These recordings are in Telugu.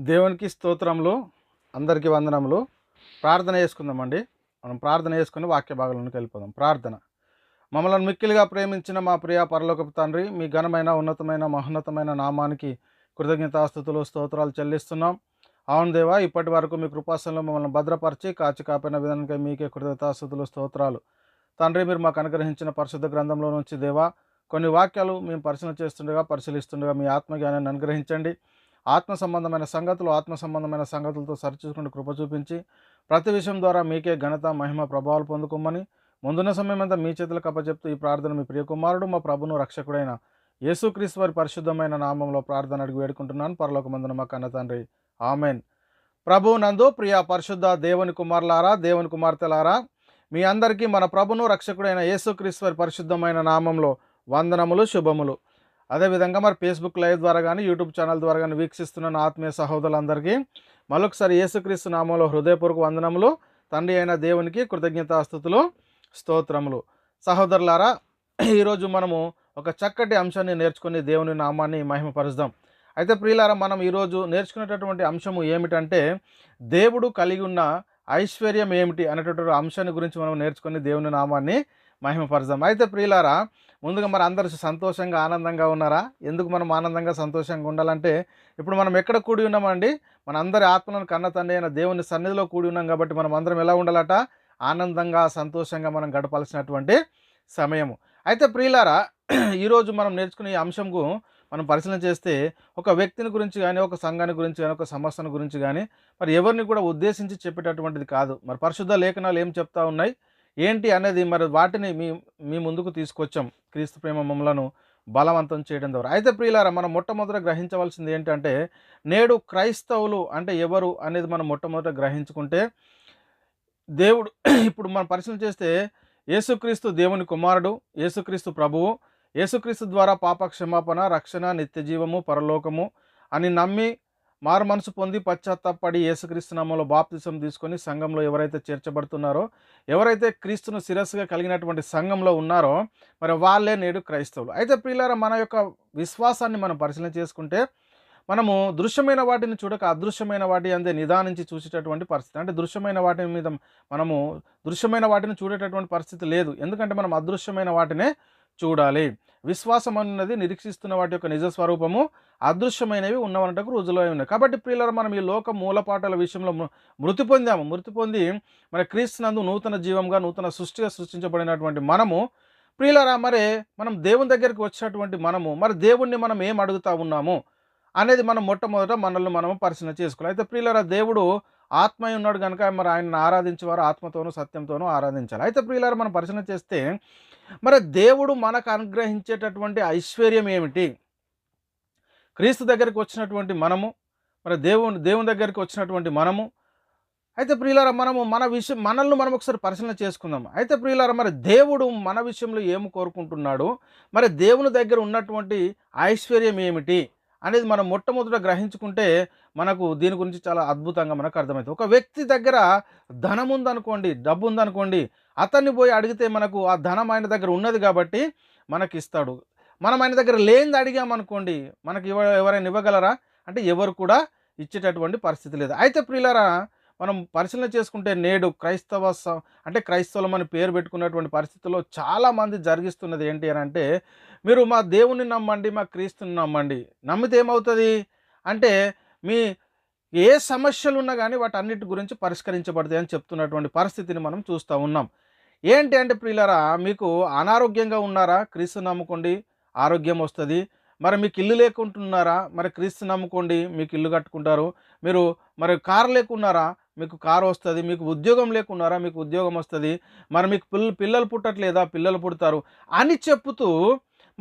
దేవునికి స్తోత్రములు. అందరికీ వందనములు. ప్రార్థన చేసుకుందామండి. మనం ప్రార్థన చేసుకుని వాక్య భాగంలోనికి వెళ్ళిపోదాం. ప్రార్థన. మమ్మల్ని మిక్కిలిగా ప్రేమించిన మా ప్రియ పరలోకపు తండ్రి, మీ ఘనమైన ఉన్నతమైన మహోన్నతమైన నామానికి కృతజ్ఞతాస్తుతులు స్తోత్రాలు చెల్లిస్తున్నాం. అవును దేవా, ఇప్పటి వరకు మీ కృపాసనలో మమ్మల్ని భద్రపరిచి కాచి కాపిన విధానంగా మీకే కృతజ్ఞతాస్తుతులు స్తోత్రాలు. తండ్రి, మీరు మాకు అనుగ్రహించిన పరిశుద్ధ గ్రంథంలో నుంచి దేవా కొన్ని వాక్యాలు మేము పరిశీలిస్తుండగా మీ ఆత్మజ్ఞానాన్ని అనుగ్రహించండి. ఆత్మ సంబంధమైన సంగతులతో సరిచూసుకుంటూ కృప చూపించి ప్రతి విషయం ద్వారా మీకే ఘనత మహిమ ప్రభావాలు పొందుకోమని ముందున్న సమయం అంతా మీ చేతులకు అప్పచెప్తూ ఈ ప్రార్థన మీ ప్రియకుమారుడు మా ప్రభును రక్షకుడైన యేసుక్రీస్తు వారి పరిశుద్ధమైన నామంలో ప్రార్థన అడిగి వేడుకుంటున్నాను. పరలోకమందున మా కన్న తండ్రి, ఆమెన్. ప్రభు నందు ప్రియ పరిశుద్ధ దేవుని కుమారులారా, దేవుని కుమార్తెలారా, మీ అందరికీ మన ప్రభును రక్షకుడైన యేసుక్రీస్తు వారి పరిశుద్ధమైన నామంలో వందనములు, శుభములు. అదేవిధంగా మరి ఫేస్బుక్ లైవ్ ద్వారా కానీ యూట్యూబ్ ఛానల్ ద్వారా కానీ వీక్షిస్తున్న నా ఆత్మీయ సహోదరులందరికీ మరొకసారి యేసుక్రీస్తు నామంలో హృదయపూర్వక వందనములు. తండ్రి అయిన దేవునికి కృతజ్ఞతాస్తుతులు, స్తోత్రములు. సహోదరులారా, ఈరోజు మనము ఒక చక్కటి అంశాన్ని నేర్చుకుని దేవుని నామాన్ని మహిమపరుద్దాం. అయితే ప్రియులారా, మనం ఈరోజు నేర్చుకునేటటువంటి అంశము ఏమిటంటే దేవుడు కలిగి ఉన్న ఐశ్వర్యం ఏమిటి అనేటటువంటి అంశాన్ని గురించి మనం నేర్చుకుని దేవుని నామాన్ని మహిమపరుద్దాం. అయితే ప్రియులారా, ముందుగా మరి అందరూ సంతోషంగా ఆనందంగా ఉన్నారా? ఎందుకు మనం ఆనందంగా సంతోషంగా ఉండాలంటే, ఇప్పుడు మనం ఎక్కడ కూడి ఉన్నామండి? మన అందరి ఆత్మలను కన్న తండ్రి అయిన దేవుని సన్నిధిలో కూడి ఉన్నాం కాబట్టి మనం అందరం ఎలా ఉండాలట? ఆనందంగా సంతోషంగా మనం గడపాల్సినటువంటి సమయము. అయితే ప్రియులారా, ఈరోజు మనం నేర్చుకునే ఈ అంశంకు మనం పరిశీలన చేస్తే ఒక వ్యక్తిని గురించి కానీ, ఒక సంఘాన్ని గురించి కానీ, ఒక సమస్యను గురించి కానీ మరి ఎవరిని కూడా ఉద్దేశించి చెప్పేటటువంటిది కాదు. మరి పరిశుద్ధ లేఖనాలు ఏం చెప్తా ఉన్నాయి ఏంటి అనేది మరి వాటిని మీ ముందుకు తీసుకొచ్చాం క్రీస్తు ప్రేమ మమ్మలను బలవంతం చేయడం ద్వారా. అయితే ప్రియులారా, మనం మొట్టమొదట గ్రహించవలసింది ఏంటంటే నేడు క్రైస్తవులు అంటే ఎవరు అనేది మనం మొట్టమొదట గ్రహించుకుంటే దేవుడు ఇప్పుడు మనం పరిశీలన చేస్తే యేసుక్రీస్తు దేవుని కుమారుడు, యేసుక్రీస్తు ప్రభువు, యేసుక్రీస్తు ద్వారా పాప క్షమాపణ, రక్షణ, నిత్య జీవము, పరలోకము అని నమ్మి మారు మనసు పొంది పశ్చాత్తాపడి యేసుక్రీస్తు నామములో బాప్తిసం తీసుకొని సంఘంలో ఎవరైతే చేర్చబడుతున్నారో, ఎవరైతే క్రీస్తును శిరస్సుగా కలిగినటువంటి సంఘంలో ఉన్నారో మరి వాళ్ళే నేడు క్రైస్తవులు. అయితే ప్రియులారా, మన యొక్క విశ్వాసాన్ని మనం పరిశీలన చేసుకుంటే మనము దృశ్యమైన వాటిని చూడక అదృశ్యమైన వాటి అందే నిదానించి చూసేటటువంటి పరిస్థితి. అంటే దృశ్యమైన వాటి మీద మనము దృశ్యమైన వాటిని చూడేటటువంటి పరిస్థితి లేదు. ఎందుకంటే మనం అదృశ్యమైన వాటినే చూడాలి. విశ్వాసం అన్నది నిరీక్షిస్తున్న వాటి యొక్క నిజ స్వరూపము, అదృశ్యమైనవి ఉన్నవనటకు రుజువులై ఉన్నాయి. కాబట్టి ప్రియులారా, మనం ఈ లోక మూలపాఠాల విషయంలో మృతి పొంది మరి క్రీస్తునందు నూతన జీవంగా, నూతన సృష్టిగా సృష్టించబడినటువంటి మనము ప్రియులారా, మరి మనం దేవుని దగ్గరికి వచ్చినటువంటి మనము మరి దేవుణ్ణి మనం ఏం అడుగుతా ఉన్నాము అనేది మనం మొట్టమొదట మనల్ని మనము పరిశీలన చేసుకోవాలి. అయితే ప్రియులారా, దేవుడు ఆత్మ ఉన్నాడు కనుక మరి ఆయనను ఆరాధించేవారు ఆత్మతోనూ సత్యంతోనూ ఆరాధించాలి. అయితే ప్రియులారా, మనం పరిశీలన చేస్తే మరి దేవుడు మనకు అనుగ్రహించేటటువంటి ఐశ్వర్యం ఏమిటి? క్రీస్తు దగ్గరికి వచ్చినటువంటి మనము, మరి దేవుని దగ్గరికి వచ్చినటువంటి మనము, అయితే ప్రియులారా, మనము మనల్ని మనం ఒకసారి పరిశీలన చేసుకుందాం. అయితే ప్రియులారా, మరి దేవుడు మన విషయంలో ఏమి కోరుకుంటున్నాడు, మరి దేవుని దగ్గర ఉన్నటువంటి ఐశ్వర్యం ఏమిటి అనేది మనం మొట్టమొదట గ్రహించుకుంటే మనకు దీని గురించి చాలా అద్భుతంగా మనకు అర్థమవుతుంది. ఒక వ్యక్తి దగ్గర ధనం ఉందనుకోండి, డబ్బు ఉందనుకోండి, అతన్ని పోయి అడిగితే మనకు ఆ ధనం ఆయన దగ్గర ఉన్నది కాబట్టి మనకి ఇస్తాడు. మనం ఆయన దగ్గర లేనిది అడిగామనుకోండి, మనకి ఎవరైనా ఇవ్వగలరా అంటే ఎవరు కూడా ఇచ్చేటటువంటి పరిస్థితి లేదు. అయితే ప్రియులారా, మనం పరిశీలన చేసుకుంటే నేడు అంటే క్రైస్తవులం అని పేరు పెట్టుకున్నటువంటి పరిస్థితుల్లో చాలామంది జరిగిస్తున్నది ఏంటి అని అంటే, మీరు మా దేవుని నమ్మండి, మా క్రీస్తుని నమ్మండి, నమ్మితే ఏమవుతుంది అంటే మీ ఏ సమస్యలు ఉన్నా కానీ వాటన్నిటి గురించి పరిష్కరించబడతాయి అని చెప్తున్నటువంటి పరిస్థితిని మనం చూస్తూ ఉన్నాం. ఏంటి అంటే ప్రియులారా, మీకు అనారోగ్యంగా ఉన్నారా? క్రీస్తు నమ్ముకోండి, ఆరోగ్యం వస్తుంది. మరి మీకు ఇల్లు లేకుంటున్నారా? మరి క్రీస్తు నమ్ముకోండి, మీకు ఇల్లు కట్టుకుంటారు. మీరు మరి కారు లేకున్నారా? మీకు కారు వస్తుంది. మీకు ఉద్యోగం లేకున్నారా? మీకు ఉద్యోగం వస్తుంది. మరి మీకు పిల్లలు పుట్టట్లేదా? పిల్లలు పుడతారు అని చెప్పుతూ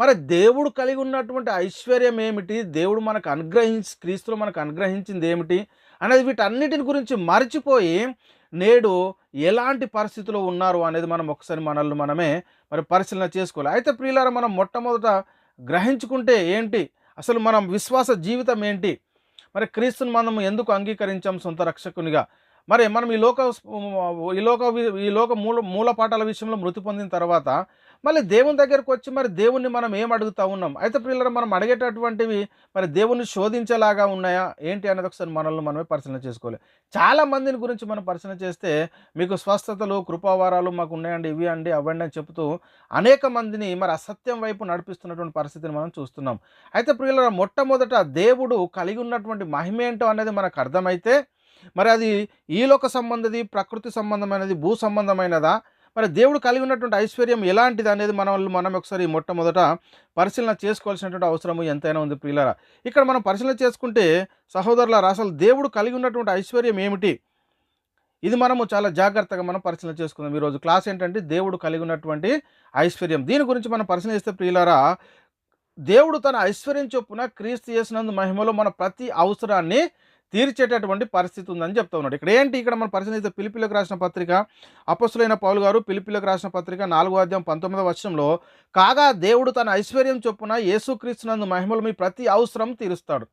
మరి దేవుడు కలిగి ఉన్నటువంటి ఐశ్వర్యం ఏమిటి, దేవుడు మనకు క్రీస్తులో మనకు అనుగ్రహించింది ఏమిటి అనేది వీటన్నిటిని గురించి మర్చిపోయి నేడు ఎలాంటి పరిస్థితిలో ఉన్నారు అనేది మనం ఒకసారి మనల్ని మనమే మరి పరిశీలన చేసుకోవాలి. అయితే ప్రియులారా, మనం మొట్టమొదట గ్రహించుకుంటే ఏంటి అసలు మనం విశ్వాస జీవితం ఏంటి, మరి క్రీస్తుని మనం ఎందుకు అంగీకరించాం సొంత రక్షకునిగా, మరి మనం ఈ లోక మూల పాఠాల విషయంలో మృతి పొందిన తర్వాత మళ్ళీ దేవుని దగ్గరకు వచ్చి మరి దేవుణ్ణి మనం ఏం అడుగుతా ఉన్నాం? అయితే ప్రియులారా, మనం అడిగేటటువంటివి మరి దేవుణ్ణి శోధించేలాగా ఉన్నాయా ఏంటి అనేది ఒకసారి మనల్ని మనమే పరిశీలన చేసుకోవాలి. చాలా మందిని గురించి మనం పరిశీలన చేస్తే మీకు స్వస్థతలు, కృపావరాలు మాకు ఉన్నాయండి, ఇవి అండి, అవ్వండి అని చెప్తూ అనేక మందిని మరి అసత్యం వైపు నడిపిస్తున్నటువంటి పరిస్థితిని మనం చూస్తున్నాం. అయితే ప్రియులారా, మొట్టమొదట దేవుడు కలిగి ఉన్నటువంటి మహిమ ఏంటో అనేది మనకు అర్థమైతే మరి అది ఈ లోక సంబంధిది, ప్రకృతి సంబంధమైనది, భూ సంబంధమైనదా, మరి దేవుడు కలిగి ఉన్నటువంటి ఐశ్వర్యం ఎలాంటిది అనేది మనం ఒకసారి మొట్టమొదట పరిశీలన చేసుకోవాల్సినటువంటి అవసరం ఎంతైనా ఉంది ప్రియులారా. ఇక్కడ మనం పరిశీలన చేసుకుంటే సహోదరులారా, అసలు దేవుడు కలిగి ఉన్నటువంటి ఐశ్వర్యం ఏమిటి? ఇది మనము చాలా జాగ్రత్తగా మనం పరిశీలన చేసుకుందాం. ఈరోజు క్లాస్ ఏంటంటే దేవుడు కలిగి ఉన్నటువంటి ఐశ్వర్యం. దీని గురించి మనం పరిశీలిస్తే ప్రియులారా, దేవుడు తన ఐశ్వర్యం చొప్పున క్రీస్తు యేసునందు మహిమలో మన ప్రతి అవసరాన్ని తీర్చేటటువంటి పరిస్థితి ఉందని చెప్తా ఉన్నాడు. ఇక్కడ మనం పరిశీలిస్తే ఫిలిప్పీయులకు రాసిన పత్రిక, అపొస్తలుడైన పౌలు గారు ఫిలిప్పీయులకు రాసిన పత్రిక 4వ అధ్యాయం 19వ వచనంలో, కాగా దేవుడు తన ఐశ్వర్యం చొప్పున యేసుక్రీస్తునందు మహిమలో మీ ప్రతి అవసరం తీరుస్తాడు.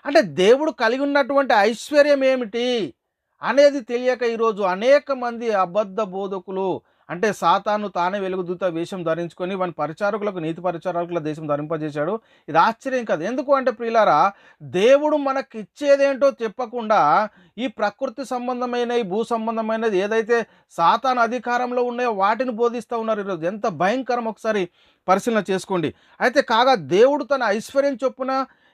అంటే దేవుడు కలిగి ఉన్నటువంటి ఐశ్వర్యం ఏమిటి అనేది తెలియక ఈరోజు అనేక మంది అబద్ధ బోధకులు, అంటే సాతాను తానే వెలుగుదూత వేషం ధరించుకొని వాని పరిచారకులకు, నీతి పరిచారకుల దేశం ధరింపజేశాడు. ఇది ఆశ్చర్యం కాదు. ఎందుకు అంటే ప్రియులారా, దేవుడు మనకి ఇచ్చేదేంటో చెప్పకుండా ఈ ప్రకృతి సంబంధమైనవి, భూ సంబంధమైనది ఏదైతే సాతాను అధికారంలో ఉన్నాయో వాటిని బోధిస్తూ ఉన్నారు. ఈరోజు ఎంత భయంకరం ఒకసారి పరిశీలన చేసుకోండి. అయితే కాగా దేవుడు తన ఐశ్వర్యం చొప్పున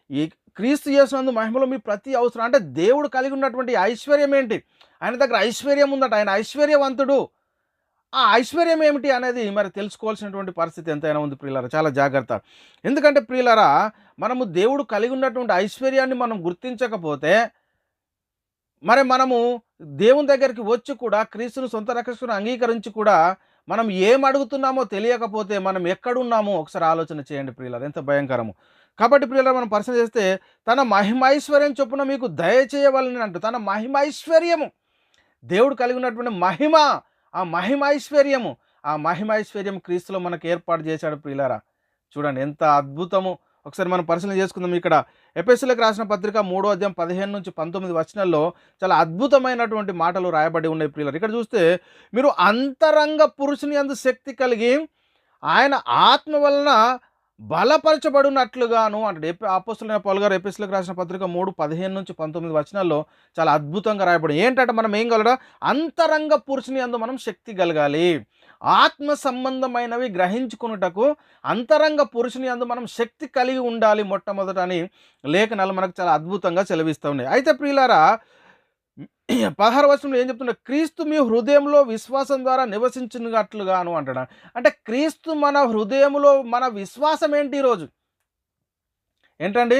ఈ క్రీస్తు యేసునందు మహిమలో మీ ప్రతి అవసరం, అంటే దేవుడు కలిగి ఉన్నటువంటి ఐశ్వర్యం ఏంటి? ఆయన దగ్గర ఐశ్వర్యం ఉందట, ఆయన ఐశ్వర్యవంతుడు. ఆ ఐశ్వర్యం ఏమిటి అనేది మరి తెలుసుకోవాల్సినటువంటి పరిస్థితి ఎంతైనా ఉంది ప్రియులారా, చాలా జాగ్రత్త. ఎందుకంటే ప్రియులారా, మనము దేవుడు కలిగి ఉన్నటువంటి ఐశ్వర్యాన్ని మనం గుర్తించకపోతే మరి మనము దేవుని దగ్గరికి వచ్చి కూడా క్రీస్తును సొంత రక్షకుని అంగీకరించి కూడా మనం ఏం అడుగుతున్నామో తెలియకపోతే మనం ఎక్కడున్నామో ఒకసారి ఆలోచన చేయండి ప్రియులారా, ఎంత భయంకరము. కాబట్టి ప్రియులారా, మనం పరిశీలన చేస్తే తన మహిమైశ్వర్యం చొప్పున మీకు దయచేయవలని అంటూ, తన మహిమైశ్వర్యము, దేవుడు కలిగి ఉన్నటువంటి మహిమ, ఆ మహిమైశ్వర్యం క్రీస్తులో మనకు ఏర్పాటు చేశాడు ప్రియులారా. చూడండి ఎంత అద్భుతము. ఒకసారి మనం పరిశీలన చేసుకుందాం. ఇక్కడ ఎఫెసీయులకు రాసిన పత్రిక 3వ అధ్యాయం 15 నుంచి 19 వచనాల్లో చాలా అద్భుతమైనటువంటి మాటలు రాయబడి ఉన్నాయి ప్రియులారా. ఇక్కడ చూస్తే, మీరు అంతరంగ పురుషుని యందు శక్తి కలిగి ఆయన ఆత్మ వలన బలపరచబడినట్లుగాను అంటే అపొస్తలుడైన పౌలు గారు ఎఫెసీయులకు రాసిన పత్రిక 3:15 నుంచి 19 వచనాల్లో చాలా అద్భుతంగా రాయబడి ఏంటంటే, మనం ఏం కలడా అంతరంగ పురుషుని యందు మనం శక్తి కలగాలి. ఆత్మ సంబంధమైనవి గ్రహించుకున్నటకు అంతరంగ పురుషుని యందు మనం శక్తి కలిగి ఉండాలి మొట్టమొదట అని లేఖనాలు మనకు చాలా అద్భుతంగా సెలవిస్తూ ఉన్నాయి. అయితే ప్రియులారా, 16వ వచనంలో ఏం చెప్తున్నా, క్రీస్తు మీ హృదయంలో విశ్వాసం ద్వారా నివసించినట్లుగాను అంటాడు. అంటే క్రీస్తు మన హృదయంలో, మన విశ్వాసం ఏంటి ఈరోజు ఏంటండి?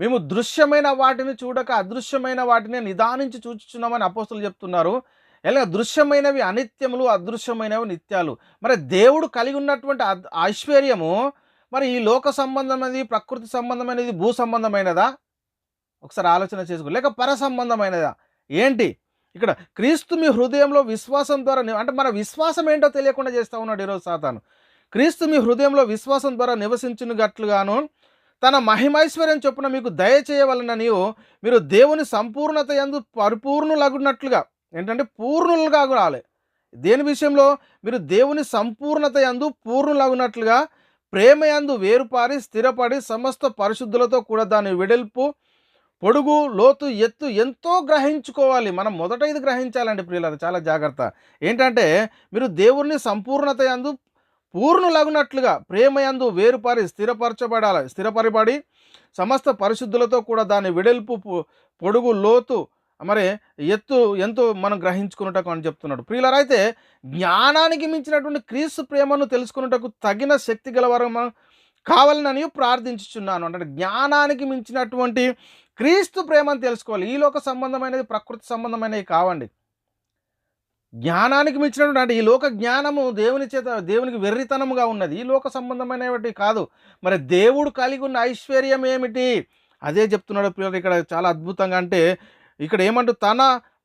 మేము దృశ్యమైన వాటిని చూడక అదృశ్యమైన వాటిని నిదానించి చూచుచున్నామని అపోస్తలులు చెప్తున్నారు. ఎలా దృశ్యమైనవి అనిత్యములు, అదృశ్యమైనవి నిత్యాలు. మరి దేవుడు కలిగి ఉన్నటువంటి ఐశ్వర్యము మరి ఈ లోక సంబంధమైనది, ప్రకృతి సంబంధమైనది, భూ సంబంధమైనదా ఒకసారి ఆలోచన చేసుకో, లేక పర సంబంధమైనదా ఏంటి? ఇక్కడ క్రీస్తు మీ హృదయంలో విశ్వాసం ద్వారా, అంటే మన విశ్వాసం ఏంటో తెలియకుండా చేస్తూ ఉన్నాడు ఈరోజు సాతాను. క్రీస్తు మీ హృదయంలో విశ్వాసం ద్వారా నివసించినట్లుగాను తన మహిమైశ్వర్యం చొప్పున మీకు దయచేయవలనని మీరు దేవుని సంపూర్ణత యందు పరిపూర్ణులగునట్లుగా, ఏంటంటే పూర్ణులుగా రావాలి. దేని విషయంలో? మీరు దేవుని సంపూర్ణత యందు పూర్ణులగునట్లుగా ప్రేమ యందు వేరుపారి స్థిరపడి సమస్త పరిశుద్ధులతో కూడా దాని వెడల్పు, పొడుగు, లోతు, ఎత్తు ఎంతో గ్రహించుకోవాలి. మనం మొదట ఇది గ్రహించాలండి ప్రియులారా, చాలా జాగ్రత్త. ఏంటంటే, మీరు దేవుని సంపూర్ణత యందు పూర్ణులగునట్లుగా ప్రేమ యందు వేరుపారి స్థిరపరబడి సమస్త పరిశుద్ధులతో కూడా దాని వెడల్పు, పొడుగు, లోతు, మరి ఎత్తు ఎంతో మనం గ్రహించుకున్నటకు అని చెప్తున్నాడు ప్రియులారా. అయితే జ్ఞానానికి మించినటువంటి క్రీస్తు ప్రేమను తెలుసుకున్నటకు తగిన శక్తి గలవారు కావాలని ప్రార్థించుచున్నాను. అంటే జ్ఞానానికి మించినటువంటి క్రీస్తు ప్రేమను తెలుసుకోవాలి. ఈ లోక సంబంధమైనది, ప్రకృతి సంబంధమైనవి కావండి. జ్ఞానానికి మించినటువంటి, అంటే ఈ లోక జ్ఞానము దేవునికి వెర్రితనముగా ఉన్నది, ఈ లోక సంబంధమైనవి కాదు. మరి దేవుడు కలిగి ఉన్న ఐశ్వర్యం ఏమిటి? అదే చెప్తున్నాడు ప్రియులారా ఇక్కడ చాలా అద్భుతంగా. అంటే ఇక్కడ ఏమంటూ, తన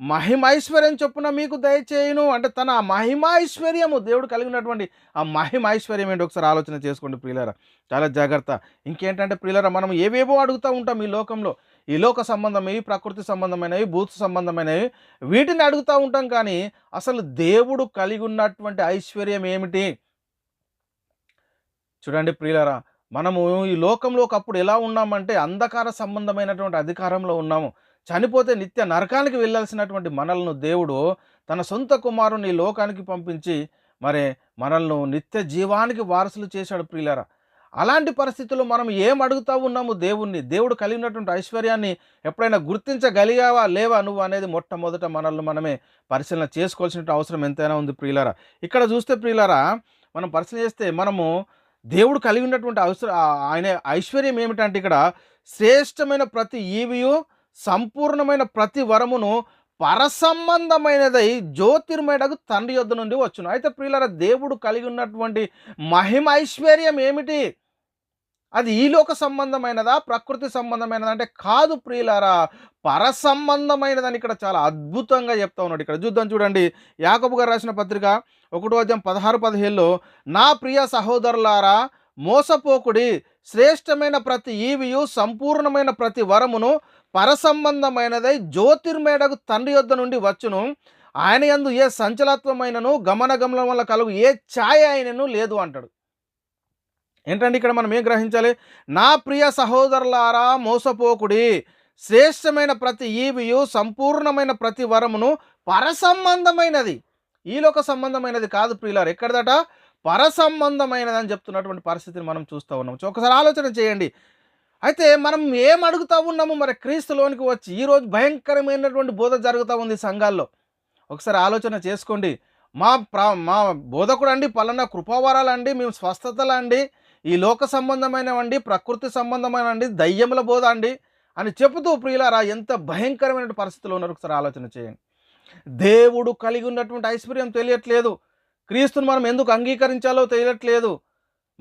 మహిమైశ్వర్యం చొప్పున మీకు దయచేయును. అంటే తన మహిమైశ్వర్యము, దేవుడు కలిగినటువంటి ఆ మహిమైశ్వర్యం ఏంటి ఒకసారి ఆలోచన చేసుకోండి ప్రియులారా, చాలా జాగ్రత్త. ఇంకేంటంటే ప్రియులారా, మనం ఏవేవో అడుగుతూ ఉంటాం ఈ లోకంలో, ఈ లోక సంబంధమైనవి, ప్రకృతి సంబంధమైనవి, భూత సంబంధమైనవి, వీటిని అడుగుతూ ఉంటాం. కానీ అసలు దేవుడు కలిగి ఉన్నటువంటి ఐశ్వర్యం ఏమిటి? చూడండి ప్రియులారా, మనము ఈ లోకంలో ఒకప్పుడు ఎలా ఉన్నామంటే అంధకార సంబంధమైనటువంటి అధికారంలో ఉన్నాము. చనిపోతే నిత్య నరకానికి వెళ్ళాల్సినటువంటి మనలను దేవుడు తన సొంత కుమారుని ఈ లోకానికి పంపించి మరి మనల్ని నిత్య జీవానికి వారసులు చేశాడు ప్రియులారా. అలాంటి పరిస్థితుల్లో మనం ఏం అడుగుతా ఉన్నాము దేవుణ్ణి? దేవుడు కలిగినటువంటి ఐశ్వర్యాన్ని ఎప్పుడైనా గుర్తించగలిగావా లేవా నువ్వు అనేది మొట్టమొదట మనల్ని మనమే పరిశీలన చేసుకోవాల్సిన అవసరం ఎంతైనా ఉంది ప్రియులారా. ఇక్కడ చూస్తే ప్రియులారా, మనం పరిశీలన చేస్తే మనము దేవుడు కలిగి ఉన్నటువంటి ఆయన ఐశ్వర్యం ఏమిటంటే ఇక్కడ శ్రేష్టమైన ప్రతి ఈవియు సంపూర్ణమైన ప్రతి వరమును పరసంబంధమైనదై జ్యోతిర్మయుడగు తండ్రి యొద్ద నుండి వచ్చును. అయితే ప్రియులారా, దేవుడు కలిగి ఉన్నటువంటి మహిమ ఐశ్వర్యం ఏమిటి? అది ఈ లోక సంబంధమైనదా, ప్రకృతి సంబంధమైనదా అంటే కాదు ప్రియులారా, పరసంబంధమైనదని ఇక్కడ చాలా అద్భుతంగా చెప్తా ఉన్నాడు. ఇక్కడ చూద్దాం, చూడండి. యాకోబు గారు రాసిన పత్రిక 1:16-17లో, నా ప్రియ సహోదరులారా మోసపోకుడి, శ్రేష్టమైన ప్రతి ఈవియు సంపూర్ణమైన ప్రతి వరమును పరసంబంధమైనదై జ్యోతిర్మయుడగు తండ్రి యొద్ద నుండి వచ్చును. ఆయన యందు ఏ సంచలత్వమైనను గమనగమనం వల్ల కలుగు ఏ ఛాయ అయినను లేదు అంటాడు. ఏంటంటే ఇక్కడ మనం ఏం గ్రహించాలి? నా ప్రియ సహోదరులారా మోసపోకుడి, శ్రేష్టమైన ప్రతి ఈవియు సంపూర్ణమైన ప్రతి వరమును పరసంబంధమైనది, ఈలోక సంబంధమైనది కాదు ప్రియులారు. ఎక్కడదట? పరసంబంధమైనది అని చెప్తున్నటువంటి పరిస్థితిని మనం చూస్తూ ఉన్నాం. ఒకసారి ఆలోచన చేయండి. అయితే మనం ఏం అడుగుతూ ఉన్నాము మరి క్రీస్తులోనికి వచ్చి? ఈరోజు భయంకరమైనటువంటి బోధ జరుగుతూ ఉంది సంఘాల్లో. ఒకసారి ఆలోచన చేసుకోండి. మా బోధకుడు అండి పలానా కృపావరాలండి, మేము స్వస్థతలండి, ఈ లోక సంబంధమైనవండి, ప్రకృతి సంబంధమైనవండి, దయ్యముల బోధ అండి అని చెబుతూ ప్రియులారా ఎంత భయంకరమైన పరిస్థితుల్లో ఉన్నారు. ఒకసారి ఆలోచన చేయండి. దేవుడు కలిగి ఉన్నటువంటి ఐశ్వర్యం తెలియట్లేదు. క్రీస్తుని మనం ఎందుకు అంగీకరించాలో తెలియట్లేదు.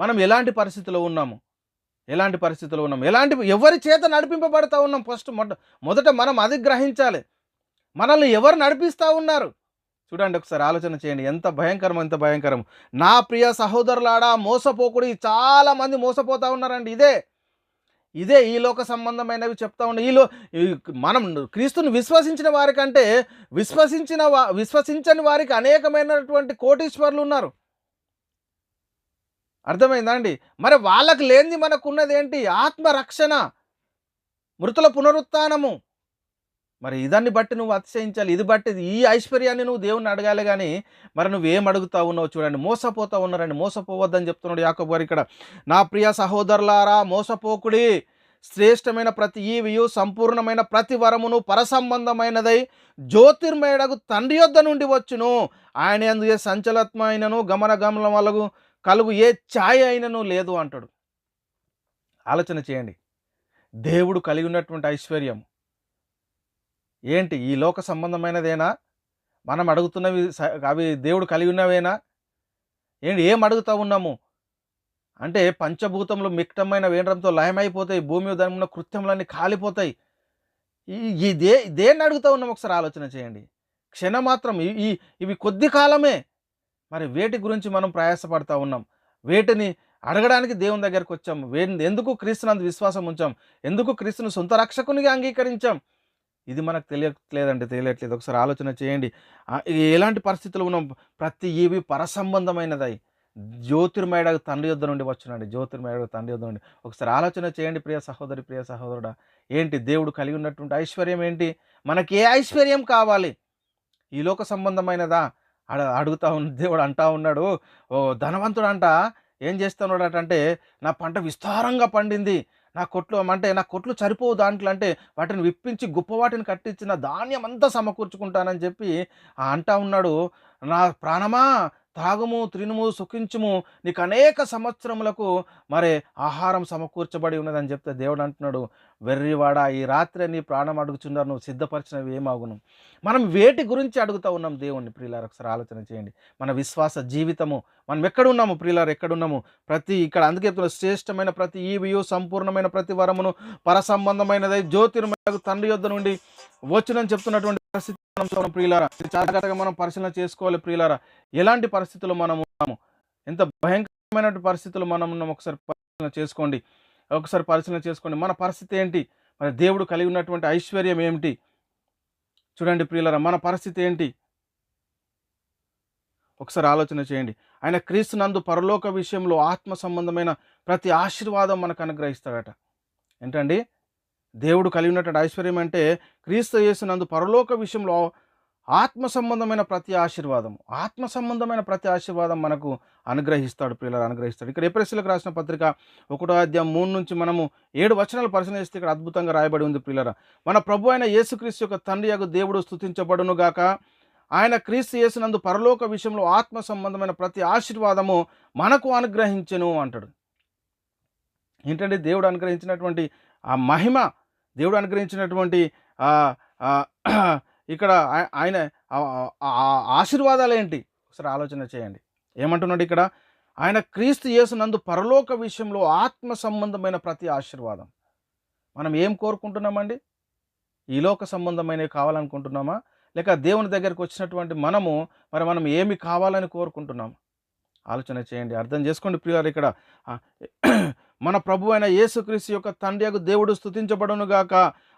మనం ఎలాంటి పరిస్థితిలో ఉన్నాము? ఎవరి చేత నడిపింపబడతా ఉన్నాం? మొదట మనం అది గ్రహించాలి. మనల్ని ఎవరు నడిపిస్తూ ఉన్నారు? చూడండి, ఒకసారి ఆలోచన చేయండి. ఎంత భయంకరం. నా ప్రియ సహోదరులాడా మోసపోకుడి. చాలా మంది మోసపోతూ ఉన్నారండి. ఇదే ఈ లోక సంబంధమైనవి చెప్తా ఉన్నాయి. మనం క్రీస్తుని విశ్వసించిన వారికంటే విశ్వసించని వారికి అనేకమైనటువంటి కోటీశ్వరులు ఉన్నారు. అర్థమైందా అండి? మరి వాళ్ళకి లేనిది మనకున్నది ఏంటి? ఆత్మరక్షణ, మృతుల పునరుత్థానము. మరి ఇదాన్ని బట్టి నువ్వు అతిశయించాలి. ఇది బట్టి ఈ ఐశ్వర్యాన్ని నువ్వు దేవుణ్ణి అడగాలి. కానీ మరి నువ్వేం అడుగుతా ఉన్నావు? చూడండి, మోసపోతా ఉన్నారండి. మోసపోవద్దని చెప్తున్నాడు యాకోబు గారు ఇక్కడ. నా ప్రియ సహోదరులారా మోసపోకుడి, శ్రేష్టమైన ప్రతి ఈవియు సంపూర్ణమైన ప్రతి వరమును పరసంబంధమైనదై జ్యోతిర్మయుడగు తండ్రి యొద్ద నుండి వచ్చును. ఆయన యందు ఏ సంచలత్మైనను గమనగమనం వలగు కలుగు ఏ ఛాయ అయినను లేదు అంటాడు. ఆలోచన చేయండి. దేవుడు కలిగి ఉన్నటువంటి ఐశ్వర్యం ఏంటి? ఈ లోక సంబంధమైనదేనా? మనం అడుగుతున్నవి అవి దేవుడు కలిగి ఉన్నవేనా? ఏం అడుగుతూ ఉన్నాము అంటే పంచభూతములు మిక్తమైన వేండ్రంతో లయమైపోతాయి, భూమి ధర్మమున కృత్యములన్నీ కాలిపోతాయి. దేన్ని అడుగుతూ ఉన్నాము? ఒకసారి ఆలోచన చేయండి. క్షణమాత్రం ఇవి కొద్ది కాలమే. మరి వేటి గురించి మనం ప్రయాసపడతా ఉన్నాం? వేటిని అడగడానికి దేవుని దగ్గరికి వచ్చాం? ఎందుకు క్రీస్తునందు విశ్వాసం ఉంచాం? ఎందుకు క్రీస్తును సొంత రక్షకునిగా అంగీకరించాం? ఇది మనకు తెలియట్లేదు. ఒకసారి ఆలోచన చేయండి. ఎలాంటి పరిస్థితులు ఉన్నాం? ప్రతి ఈవి పరసంబంధమైనదై జ్యోతిర్మయుడగు తండ్రి యొద్ద నుండి వచ్చునండి. జ్యోతిర్మయుడగు తండ్రి యొద్ద నుండి. ఒకసారి ఆలోచన చేయండి ప్రియ సహోదరి, ప్రియ సహోదరుడా. ఏంటి దేవుడు కలిగి ఉన్నటువంటి ఐశ్వర్యం ఏంటి? మనకి ఏ ఐశ్వర్యం కావాలి? ఈ లోక సంబంధమైనదా? అడుగుతా ఉన్న దేవుడు అంటా ఉన్నాడు. ఓ ధనవంతుడు అంట ఏం చేస్తున్నాడు అంటే, నా పంట విస్తారంగా పండింది, నా కొట్లు సరిపోవు దాంట్లో, అంటే వాటిని విప్పించి వాటిని కట్టించిన ధాన్యం అంతా సమకూర్చుకుంటానని చెప్పి అంటా ఉన్నాడు. నా ప్రాణమా తాగుము, త్రినుము, సుఖించుము, నీకు అనేక సంవత్సరములకు మరి ఆహారం సమకూర్చబడి ఉన్నదని చెప్తే దేవుడు అంటున్నాడు, వెర్రివాడా, ఈ రాత్రి నీ ప్రాణం అడుగుచున్నారు, నువ్వు సిద్ధపరిచినవి ఏమగును? మనం వేటి గురించి అడుగుతూ ఉన్నాం దేవుణ్ణి? ప్రియులారు, ఒకసారి ఆలోచన చేయండి. మన విశ్వాస జీవితము మనం ఎక్కడున్నాము ప్రియులారు? ఎక్కడున్నాము? ఇక్కడ అందుకే చెప్తున్నా, శ్రేష్టమైన ప్రతి ఈవియు సంపూర్ణమైన ప్రతి వరమును పరసంబంధమైనదై జ్యోతిర్మయుడగు తండ్రి యొద్ద నుండి వచ్చునని చెప్తున్నటువంటి పరిస్థితి ప్రియులారా, చాలా జాగ్రత్తగా మనం పరిశీలన చేసుకోవాలి ప్రియులారా. ఎలాంటి పరిస్థితుల్లో మనం ఉన్నాము, ఎంత భయంకరమైన పరిస్థితులు మనం ఉన్నాము ఒకసారి పరిశీలన చేసుకోండి. మన పరిస్థితి ఏంటి? మరి దేవుడు కలిగి ఉన్నటువంటి ఐశ్వర్యం ఏమిటి? చూడండి ప్రియులారా, మన పరిస్థితి ఏంటి? ఒకసారి ఆలోచన చేయండి. ఆయన క్రీస్తునందు పరలోక విషయంలో ఆత్మ సంబంధమైన ప్రతి ఆశీర్వాదం మనకు అనుగ్రహిస్తాడట. ఏంటండి? దేవుడు కలిగి ఉన్నటువంటి ఐశ్వర్యం అంటే క్రీస్తు యేసునందు పరలోక విషయంలో ఆత్మ సంబంధమైన ప్రతి ఆశీర్వాదం, ఆత్మ సంబంధమైన ప్రతి ఆశీర్వాదం మనకు అనుగ్రహిస్తాడు, ప్రియులారా అనుగ్రహిస్తాడు. ఇక్కడ ఎఫెసీయులకు రాసిన పత్రిక 1 అధ్యాయం 3 నుంచి మనము 7 వచనాలు పరిశీలన చేస్తే ఇక్కడ అద్భుతంగా రాయబడి ఉంది ప్రియులారా. మన ప్రభు అయిన యేసుక్రీస్తు యొక్క తండ్రి యగు దేవుడు స్తుతించబడును గాక. ఆయన క్రీస్తు యేసునందు పరలోక విషయంలో ఆత్మ సంబంధమైన ప్రతి ఆశీర్వాదము మనకు అనుగ్రహించెను అంటాడు. ఏంటంటే దేవుడు అనుగ్రహించినటువంటి ఆ మహిమ, దేవుడు అనుగ్రహించినటువంటి ఇక్కడ ఆయన ఆశీర్వాదాలు ఏంటి ఒకసారి ఆలోచన చేయండి. ఏమంటున్నాడు ఇక్కడ? ఆయన క్రీస్తు యేసునందు పరలోక విషయంలో ఆత్మ సంబంధమైన ప్రతి ఆశీర్వాదం. మనం ఏం కోరుకుంటున్నామండి? ఈ లోక సంబంధమైనవి కావాలనుకుంటున్నామా, లేక దేవుని దగ్గరికి వచ్చినటువంటి మనం ఏమి కావాలని కోరుకుంటున్నాం? ఆలోచన చేయండి, అర్థం చేసుకోండి ప్రియులారా. ఇక్కడ మన ప్రభు అయిన యేసుక్రీస్తు యొక్క తండ్రి యగు దేవుడు స్తుతించబడును గాక.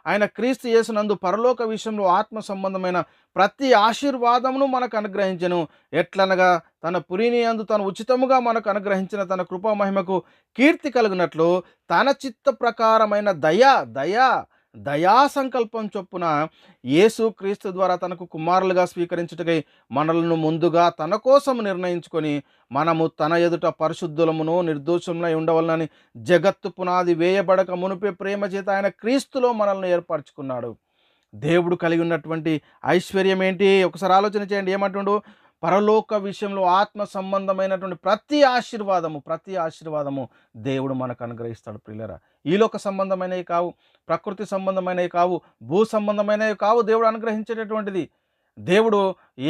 ఆయన క్రీస్తు యేసునందు పరలోక విషయంలో ఆత్మ సంబంధమైన ప్రతి ఆశీర్వాదమును మనకు అనుగ్రహించెను. ఎట్లనగా తన పురిని యందు తను ఉచితముగా మనకు అనుగ్రహించిన తన కృపా మహిమకు కీర్తి కలుగునట్లు తన చిత్త ప్రకారమైన దయా సంకల్పం చొప్పున యేసు క్రీస్తు ద్వారా తనకు కుమారులుగా స్వీకరించుటకై మనలను ముందుగా తన కోసం నిర్ణయించుకొని మనము తన ఎదుట పరిశుద్ధులమును నిర్దోషములై ఉండవలనని జగత్తు పునాది వేయబడక మునిపే ప్రేమ చేత ఆయన క్రీస్తులో మనల్ని ఏర్పరచుకున్నాడు. దేవుడు కలిగి ఉన్నటువంటి ఐశ్వర్యం ఏంటి? ఒకసారి ఆలోచన చేయండి. ఏమంటుండు? పరలోక విషయంలో ఆత్మ సంబంధమైనటువంటి ప్రతి ఆశీర్వాదము దేవుడు మనకు అనుగ్రహిస్తాడు ప్రియులారా. ఈ లోక సంబంధమైనవి కావు, ప్రకృతి సంబంధమైనవి కావు, భూ సంబంధమైనవి కావు దేవుడు అనుగ్రహించేటటువంటిది. దేవుడు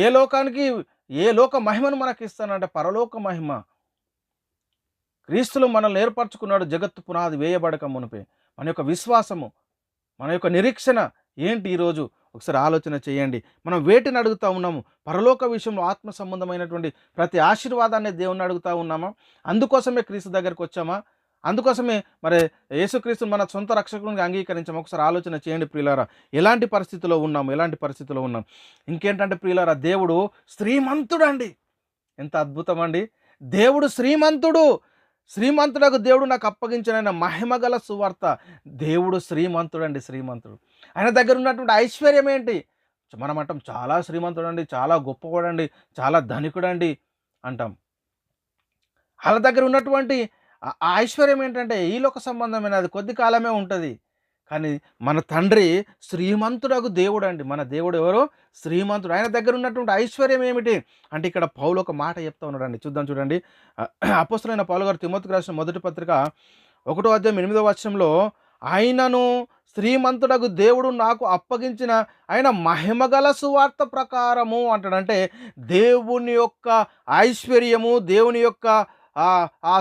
ఏ లోక మహిమను మనకి ఇస్తానంటే పరలోక మహిమ. క్రీస్తులో మనల్ని ఏర్పరచుకున్నాడు జగత్తు పునాది వేయబడక మునిపే. మన యొక్క విశ్వాసము, మన యొక్క నిరీక్షణ ఏంటి ఈరోజు? ఒకసారి ఆలోచన చేయండి. మనం వేటిని అడుగుతూ ఉన్నాము? పరలోక విషయంలో ఆత్మ సంబంధమైనటువంటి ప్రతి ఆశీర్వాదాన్ని దేవుణ్ణి అడుగుతూ ఉన్నామా? అందుకోసమే క్రీస్తు దగ్గరికి వచ్చామా? అందుకోసమే మరి యేసుక్రీస్తుని మన సొంత రక్షకునిగా అంగీకరించాము? ఒకసారి ఆలోచన చేయండి ప్రియులారా. ఎలాంటి పరిస్థితిలో ఉన్నాం? ఇంకేంటంటే ప్రియులారా, దేవుడు శ్రీమంతుడండి. ఎంత అద్భుతం అండి! దేవుడు శ్రీమంతుడకు దేవుడు నాకు అప్పగించిన ఆయన మహిమగల సువార్త. దేవుడు శ్రీమంతుడు. ఆయన దగ్గర ఉన్నటువంటి ఐశ్వర్యం ఏంటి? మనం అంటాం చాలా శ్రీమంతుడండి, చాలా గొప్పవాడండి, చాలా ధనికుడండి అంటాం. వాళ్ళ దగ్గర ఉన్నటువంటి ఆ ఐశ్వర్యం ఏంటంటే ఈ లోక సంబంధమైన, అది కొద్ది కాలమే ఉంటుంది. కానీ మన తండ్రి శ్రీమంతుడకు దేవుడు అండి. మన దేవుడు ఎవరు? శ్రీమంతుడు. ఆయన దగ్గర ఉన్నటువంటి ఐశ్వర్యం ఏమిటి అంటే ఇక్కడ పౌలు ఒక మాట చెప్తా ఉన్నాడండి. చూడండి. అపోస్తలుడైన పౌలు గారు తిమోతికి రాసిన మొదటి పత్రిక 1 అధ్యాయం 8 ఆయనను శ్రీమంతుడకు దేవుడు నాకు అప్పగించిన ఆయన మహిమగల సువార్త ప్రకారము అంటాడంటే దేవుని యొక్క ఐశ్వర్యము, దేవుని యొక్క ఆ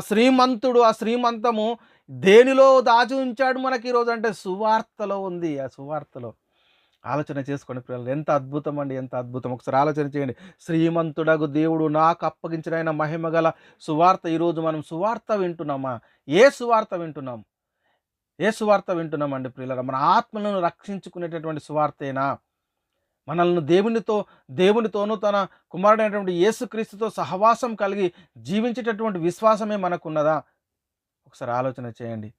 శ్రీమంతము దేనిలో దాచి ఉంచాడు మనకి ఈరోజు అంటే సువార్తలో ఉంది. ఆ సువార్తలో ఆలోచన చేసుకోండి పిల్లలు, ఎంత అద్భుతం అండి, ఎంత అద్భుతం. ఒకసారి ఆలోచన చేయండి. శ్రీమంతుడగు దేవుడు నాకు అప్పగించిన ఆయన మహిమగల సువార్త. ఈరోజు మనం సువార్త వింటున్నామా? ఏ సువార్త వింటున్నామండి ప్రియులారా? మన ఆత్మలను రక్షించుకునేటటువంటి సువార్తేనా? మనల్ని దేవునితోనూ తన కుమారుడైనటువంటి యేసుక్రీస్తుతో సహవాసం కలిగి జీవించేటటువంటి విశ్వాసమే మనకున్నదా? ఒకసారి ఆలోచన చేయండి.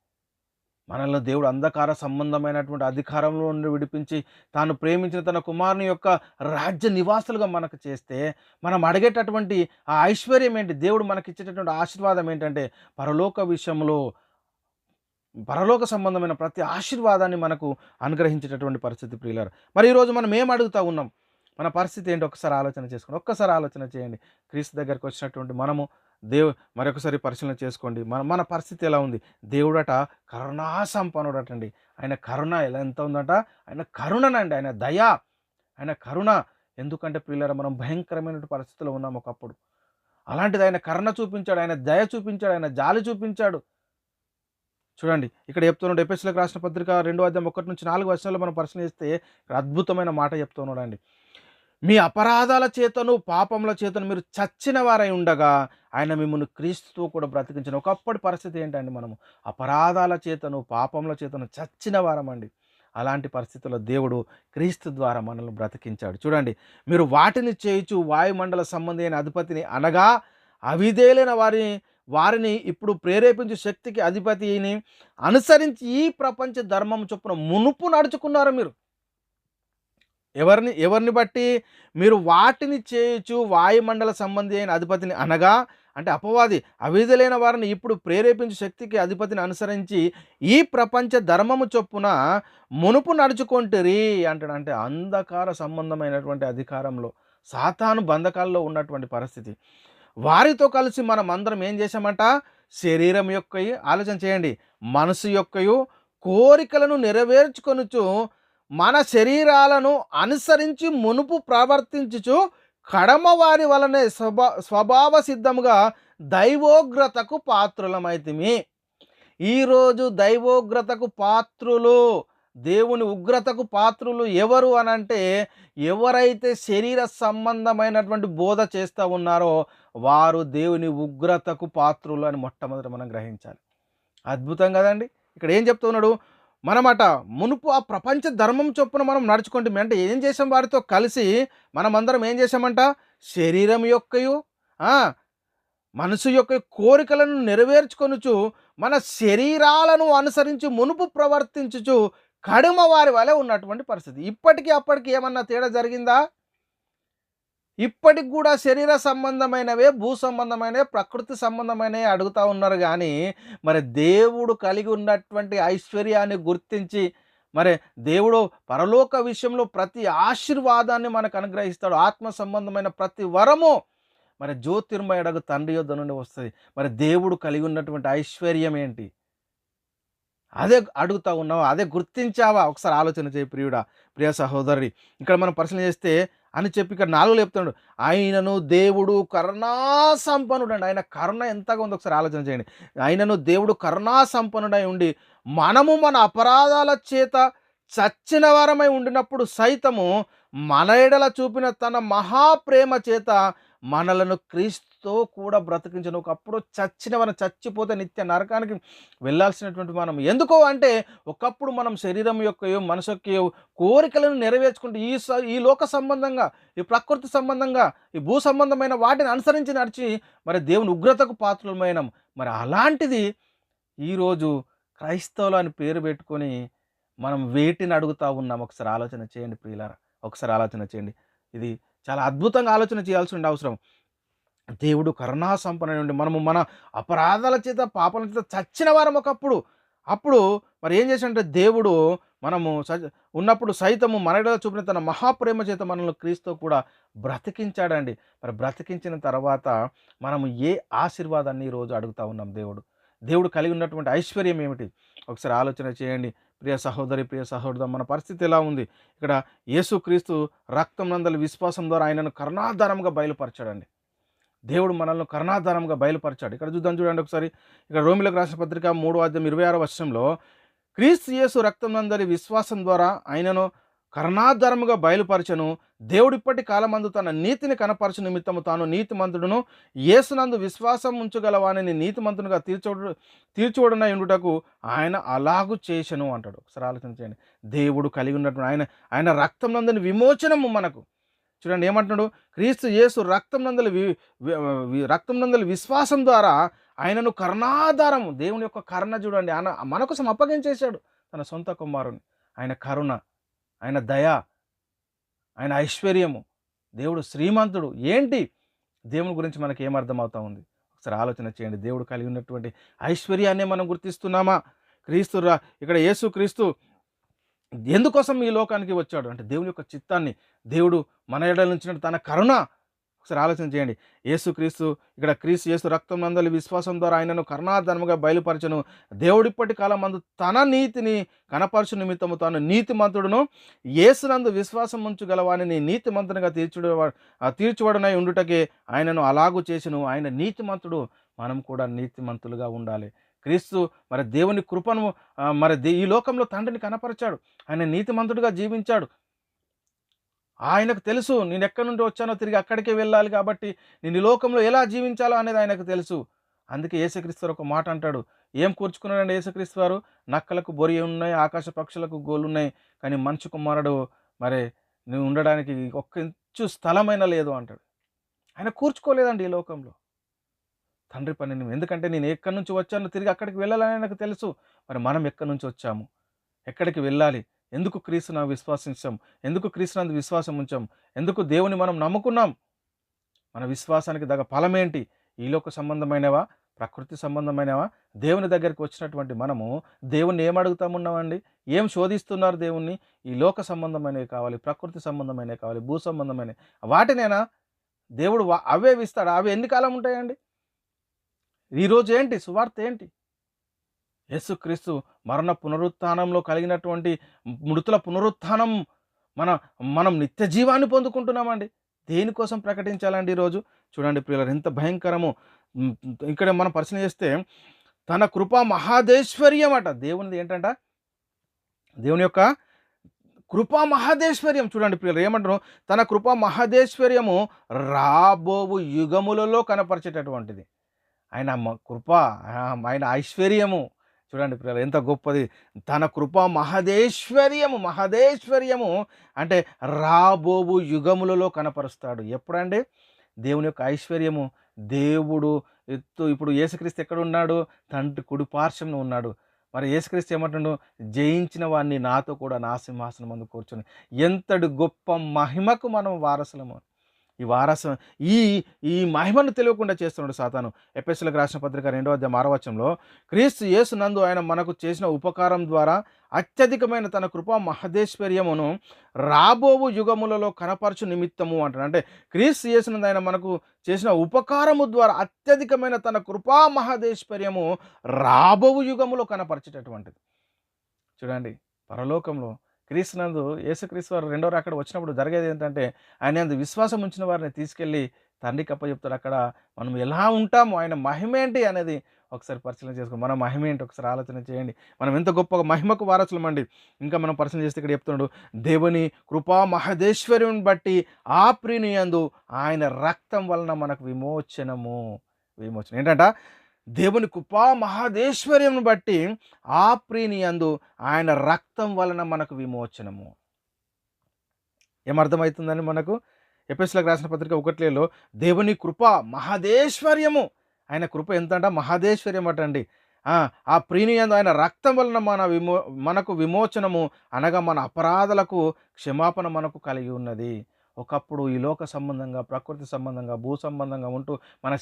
మనల్ని దేవుడు అంధకార సంబంధమైనటువంటి అధికారంలో నుండి విడిపించి తాను ప్రేమించిన తన కుమారుని యొక్క రాజ్య నివాసులుగా మనకు చేస్తే మనం అడిగేటటువంటి ఆ ఐశ్వర్యం ఏంటి? దేవుడు మనకిచ్చేటటువంటి ఆశీర్వాదం ఏంటంటే పరలోక సంబంధమైన ప్రతి ఆశీర్వాదాన్ని మనకు అనుగ్రహించేటటువంటి పరిస్థితి ప్రియులారా. మరి ఈరోజు మనం ఏం అడుగుతూ ఉన్నాం? మన పరిస్థితి ఏంటి? ఒక్కసారి ఆలోచన చేయండి. క్రీస్తు దగ్గరికి వచ్చినటువంటి మనము మరొకసారి పరిశీలన చేసుకోండి. మన పరిస్థితి ఎలా ఉంది? దేవుడట కరుణా సంపన్నుడటండి. ఆయన కరుణ ఎంత ఉందట? ఆయన కరుణనండి, ఆయన కరుణ. ఎందుకంటే ప్రియులారా, మనం భయంకరమైన పరిస్థితిలో ఉన్నాం ఒకప్పుడు. అలాంటిది ఆయన కరుణ చూపించాడు, ఆయన దయ చూపించాడు, ఆయన జాలి చూపించాడు. చూడండి, ఇక్కడ చెప్తున్నాడు ఎఫెసీయులకు రాసిన పత్రిక 2 అధ్యాయం 1-4 మనం పరిశీలన చేస్తే అద్భుతమైన మాట చెప్తున్నాడండి. మీ అపరాధాల చేతను పాపముల చేతను మీరు చచ్చిన వారై ఉండగా ఆయన మిమ్మల్ని క్రీస్తుతో కూడా బ్రతికించిన. ఒకప్పటి పరిస్థితి ఏంటండి? మనము అపరాధాల చేతను పాపముల చేతను చచ్చిన వారమండి. అలాంటి పరిస్థితుల్లో దేవుడు క్రీస్తు ద్వారా మనల్ని బ్రతికించాడు. చూడండి, మీరు వాటిని చేయుచు వాయుమండల సంబంధి అయిన అధిపతిని అనగా అవిధేయులైన వారిని ఇప్పుడు ప్రేరేపించు శక్తికి అధిపతిని అనుసరించి ఈ ప్రపంచ ధర్మం చొప్పున మునుపు నడుచుకున్నారు మీరు. ఎవరిని బట్టి? మీరు వాటిని చేయుచు వాయుమండల సంబంధి అయిన అధిపతిని అనగా, అంటే అపవాది అవిధులైన వారిని ఇప్పుడు ప్రేరేపించు శక్తికి అధిపతిని అనుసరించి ఈ ప్రపంచ ధర్మము చొప్పున మునుపు నడుచుకొంటిరి అంటాడు. అంటే అంధకార సంబంధమైనటువంటి అధికారంలో, సాతాను బంధకాల్లో ఉన్నటువంటి పరిస్థితి. వారితో కలిసి మనం అందరం ఏం చేశామంట? శరీరం యొక్కయు, ఆలోచన చేయండి, మనసు యొక్కయు కోరికలను నెరవేర్చుకొనుచు మన శరీరాలను అనుసరించి మునుపు ప్రవర్తించుచు కడమ వారి వలనే స్వభావ సిద్ధముగా దైవోగ్రతకు పాత్రులమైతిమి. ఈరోజు దైవోగ్రతకు పాత్రులు, దేవుని ఉగ్రతకు పాత్రులు ఎవరు అనంటే, ఎవరైతే శరీర సంబంధమైనటువంటి బోధ చేస్తూ ఉన్నారో వారు దేవుని ఉగ్రతకు పాత్రులు అని మొట్టమొదట మనం గ్రహించాలి. అద్భుతం కదండి. ఇక్కడ ఏం చెప్తున్నాడు? మనమట మునుపు ఆ ప్రపంచ ధర్మం చొప్పున మనం నడుచుకుంటాం. అంటే ఏం చేసాం? వారితో కలిసి మనమందరం ఏం చేసామంట? శరీరం యొక్కయు మనసు యొక్క కోరికలను నెరవేర్చుకొనుచు మన శరీరాలను అనుసరించి మునుపు ప్రవర్తించుచు కడుమ వారి వలె ఉన్నటువంటి పరిస్థితి. ఇప్పటికీ అప్పటికి ఏమన్నా తేడా జరిగిందా? ఇప్పటికి కూడా శరీర సంబంధమైనవే, భూ సంబంధమైనవే, ప్రకృతి సంబంధమైనవే అడుగుతూ ఉన్నారు. కానీ మరి దేవుడు కలిగి ఉన్నటువంటి ఐశ్వర్యాన్ని గుర్తించి, మరి దేవుడు పరలోక విషయంలో ప్రతి ఆశీర్వాదాన్ని మనకు అనుగ్రహిస్తాడు. ఆత్మ సంబంధమైన ప్రతి వరము మరి జ్యోతిర్మయుడగు తండ్రి యొద్ద నుండి వస్తుంది. మరి దేవుడు కలిగి ఉన్నటువంటి ఐశ్వర్యం ఏంటి? అదే అడుగుతా ఉన్నావా? అదే గుర్తించావా? ఒకసారి ఆలోచన చేయి ప్రియుడా, ప్రియ సహోదరి. ఇక్కడ మనం పరిశీలన చేస్తే అని చెప్పి ఇక్కడ 4 చెప్తున్నాడు. ఆయనను దేవుడు కరుణా సంపన్నుడు అండి. ఆయన కరుణ ఎంతగా ఉందో ఒకసారి ఆలోచన చేయండి. ఆయనను దేవుడు కరుణా సంపన్నుడై ఉండి మనము మన అపరాధాల చేత చచ్చిన వారమై ఉండినప్పుడు సైతము మన ఎడల చూపిన తన మహాప్రేమ చేత మనలను క్రీస్తుతో కూడా బ్రతికించను. ఒకప్పుడు చచ్చిపోతే నిత్య నరకానికి వెళ్ళాల్సినటువంటి మనం ఎందుకో అంటే, ఒకప్పుడు మనం శరీరం యొక్క మనసు యొక్క కోరికలను నెరవేర్చుకుంటూ ఈ లోక సంబంధంగా, ఈ ప్రకృతి సంబంధంగా, ఈ భూ సంబంధమైన వాటిని అనుసరించి నడిచి మరి దేవుని ఉగ్రతకు పాత్రలమైనాం. మరి అలాంటిది ఈరోజు క్రైస్తవులు అని పేరు పెట్టుకొని మనం వేటిని అడుగుతూ ఉన్నాం? ఒకసారి ఆలోచన చేయండి ప్రియులారా, ఒకసారి ఆలోచన చేయండి. ఇది చాలా అద్భుతంగా ఆలోచన చేయాల్సిన అవసరం. దేవుడు కరుణా సంపన్నుడై ఉండి మనము మన అపరాధాల చేత, పాపాల చేత చచ్చిన వారం ఒకప్పుడు. అప్పుడు మరి ఏం చేశాడంటే దేవుడు మనము ఉన్నప్పుడు సైతము మన ఎడల చూపిన తన మహాప్రేమ చేత మనల్ని క్రీస్తు కూడా బ్రతికించాడండి. మరి బ్రతికించిన తర్వాత మనము ఏ ఆశీర్వాదాన్ని ఈరోజు అడుగుతా ఉన్నాం? దేవుడు కలిగి ఉన్నటువంటి ఐశ్వర్యం ఏమిటి? ఒకసారి ఆలోచన చేయండి ప్రియ సహోదరి, ప్రియ సహోదరు. మన పరిస్థితి ఎలా ఉంది? ఇక్కడ యేసుక్రీస్తు రక్తం నందలి విశ్వాసం ద్వారా ఆయనను కరుణాధారంగా బయలుపరచాడండి. దేవుడు మనల్ని కరుణాధారంగా బయలుపరచాడు. ఇక్కడ చూడండి ఒకసారి. ఇక్కడ రోమిలకు రాసిన పత్రిక 3:26 క్రీస్తు యేసు రక్తం నందలి విశ్వాసం ద్వారా ఆయనను కరుణాధారముగా బయలుపరచను. దేవుడిప్పటి కాలమందు తన నీతిని కనపరచు నిమిత్తము తాను నీతిమంతుడును యేసునందు విశ్వాసం ఉంచగలవాని నీతిమంతునిగా తీర్చువడనై ఉండుటకు ఆయన అలాగు చేసెను అంటాడు. ఒకసారి ఆలోచన చేయండి. దేవుడు కలిగి ఉన్నటువంటి ఆయన రక్తం నందని విమోచనము మనకు. చూడండి ఏమంటున్నాడు? క్రీస్తు యేసు రక్తం నందలి విశ్వాసం ద్వారా ఆయనను కరుణాధారము, దేవుని యొక్క కరుణ చూడండి, ఆయన మన కోసం అప్పగించేశాడు తన సొంత కుమారుని. ఆయన కరుణ, ఆయన దయ, ఆయన ఐశ్వర్యము, దేవుడు శ్రీమంతుడు. ఏంటి దేవుని గురించి మనకి ఏమర్థమవుతా ఉంది? ఒకసారి ఆలోచన చేయండి. దేవుడు కలిగి ఉన్నటువంటి ఐశ్వర్యాన్ని మనం గుర్తిస్తున్నామా? ఇక్కడ యేసు క్రీస్తు ఎందుకోసం ఈ లోకానికి వచ్చాడు అంటే దేవుని యొక్క చిత్తాన్ని, దేవుడు మన ఎడల నుంచి తన కరుణ. ఒకసారి ఆలోచన చేయండి. యేసు రక్తం నందలి విశ్వాసం ద్వారా ఆయనను కరుణాధర్మగా బయలుపరచను. దేవుడిప్పటి కాలం మందు తన నీతిని కనపరచు నిమిత్తము తాను నీతిమంతుడును యేసునందు విశ్వాసం ఉంచగలవాని నీతిమంతునిగా తీర్చువడనై ఉండుటకే ఆయనను అలాగూ చేసెను. ఆయన నీతిమంతుడు, మనం కూడా నీతిమంతులుగా ఉండాలి. క్రీస్తు మరి దేవుని కృపను మరి ఈ లోకంలో తండ్రిని కనపరిచాడు. ఆయన నీతిమంతుడిగా జీవించాడు. ఆయనకు తెలుసు నేను ఎక్కడి నుండి వచ్చానో తిరిగి అక్కడికే వెళ్ళాలి, కాబట్టి నేను ఈ లోకంలో ఎలా జీవించాలో అనేది ఆయనకు తెలుసు. అందుకే యేసుక్రీస్తు ఒక మాట అంటాడు, ఏం కూర్చుకున్నాడండి యేసుక్రీస్తు వారు? నక్కలకు బొరి ఉన్నాయి, ఆకాశ పక్షులకు గోళ్ళున్నాయి, కానీ మనుష్య కుమారుడు మరి నువ్వు ఉండడానికి ఒక్క ఇంచు స్థలమైనా లేదు అంటాడు. ఆయన కూర్చుకోలేదండి ఈ లోకంలో తండ్రి పనిని. ఎందుకంటే నేను ఎక్కడి నుంచి వచ్చానో తిరిగి అక్కడికి వెళ్ళాలని నాకు తెలుసు. మరి మనం ఎక్కడి నుంచి వచ్చాము? ఎక్కడికి వెళ్ళాలి? ఎందుకు క్రీస్తును విశ్వసించాం? ఎందుకు క్రీస్తునందు విశ్వాసం ఉంచాం? ఎందుకు దేవుని మనం నమ్ముకున్నాం? మన విశ్వాసానికి తగ్గ ఫలమేంటి? ఈ లోక సంబంధమైనవా? ప్రకృతి సంబంధమైనవా? దేవుని దగ్గరికి వచ్చినటువంటి మనము దేవుణ్ణి ఏం అడుగుతామున్నామండి? ఏం శోధిస్తున్నారు దేవుణ్ణి? ఈ లోక సంబంధమైనవి కావాలి, ప్రకృతి సంబంధమైనవి కావాలి, భూ సంబంధమైనవి. వాటినేనా దేవుడు అవే ఇస్తాడు? అవి ఎన్ని కాలం ఉంటాయండి? ఈరోజు ఏంటి సువార్త ఏంటి? యేసుక్రీస్తు మరణ పునరుత్థానంలో కలిగినటువంటి మృతుల పునరుత్థానం మనం నిత్య జీవాన్ని పొందుకుంటున్నామండి. దేనికోసం ప్రకటించాలండి ఈరోజు? చూడండి ప్రియులారా, ఎంత భయంకరము. ఇక్కడ మనం పరిశీలన చేస్తే తన కృపా మహాదేశ్వర్యం అట. దేవునిది ఏంటంట? దేవుని యొక్క కృపా మహాదేశ్వర్యం. చూడండి ప్రియులారా ఏమంటారు? తన కృపా మహాదేశ్వర్యము రాబోవు యుగములలో కనపరిచేటటువంటిది. ఆయన కృప, ఆయన ఐశ్వర్యము. చూడండి ప్రియులారా ఎంత గొప్పది. తన కృప మహదేశ్వర్యము అంటే రాబోవు యుగములలో కనపరుస్తాడు. ఎప్పుడండి? దేవుని యొక్క ఐశ్వర్యము. దేవుడు ఇప్పుడు యేసుక్రీస్తు ఎక్కడ ఉన్నాడు? తండ్రి కుడి పార్శ్వంలో ఉన్నాడు. మరి యేసుక్రీస్తు ఏమంటున్నాడు? జయించిన వాడిని నాతో కూడా నా సింహాసనం ముందు కూర్చొని. ఎంతటి గొప్ప మహిమకు మనం వారసులము. ఈ ఈ మహిమను తెలియకుండా చేస్తున్నాడు సాతాను. ఎఫెసీయులకు రాసిన పత్రిక 2:6 క్రీస్తు యేసు నందు ఆయన మనకు చేసిన ఉపకారం ద్వారా అత్యధికమైన తన కృపా మహదేశ్వర్యమును రాబోవు యుగములలో కనపరచు నిమిత్తము అంటాడు. అంటే క్రీస్తు యేసునందు ఆయన మనకు చేసిన ఉపకారము ద్వారా అత్యధికమైన తన కృపా మహదేశ్వర్యము రాబోవు యుగములో కనపరిచేటటువంటిది. చూడండి పరలోకంలో క్రీస్తునందు యేసుక్రీస్తు వారు రెండో రాకడ వచ్చినప్పుడు జరిగేది ఏంటంటే ఆయన అందు విశ్వాసం ఉంచిన వారిని తీసుకెళ్ళి తండ్రికి అప్పచెప్తాడు. అక్కడ మనం ఎలా ఉంటాము, ఆయన మహిమ ఏంటి అనేది ఒకసారి పరిశీలన చేసుకుని మన మహిమ ఏంటి ఒకసారి ఆలోచన చేయండి. మనం ఎంత గొప్ప మహిమకు వారసులమండి. ఇంకా మనం పరిశీలన చేస్తే ఇక్కడ చెప్తున్నాడు, దేవుని కృపా మహదేశ్వర్యం బట్టి ఆ ప్రియుని యందు ఆయన రక్తం వలన మనకు విమోచన ఏంటంట? దేవుని కృపా మహదేశ్వర్యం బట్టి ఆ ప్రియుని యందు ఆయన రక్తం వలన మనకు విమోచనము. ఏమర్థమవుతుందని మనకు? ఎఫెసీయులకు రాసిన పత్రిక 1:1 దేవుని కృప మహదేశ్వర్యము. ఆయన కృప ఎంతంట? మహదేశ్వర్యం అటండి. ఆ ప్రియుని యందు ఆయన రక్తం వలన మనకు విమోచనము అనగా మన అపరాధలకు క్షమాపణ మనకు కలిగి ఉన్నది. ఒకప్పుడు ఈ లోక సంబంధంగా, ప్రకృతి సంబంధంగా, భూ సంబంధంగా ఉంటూ మన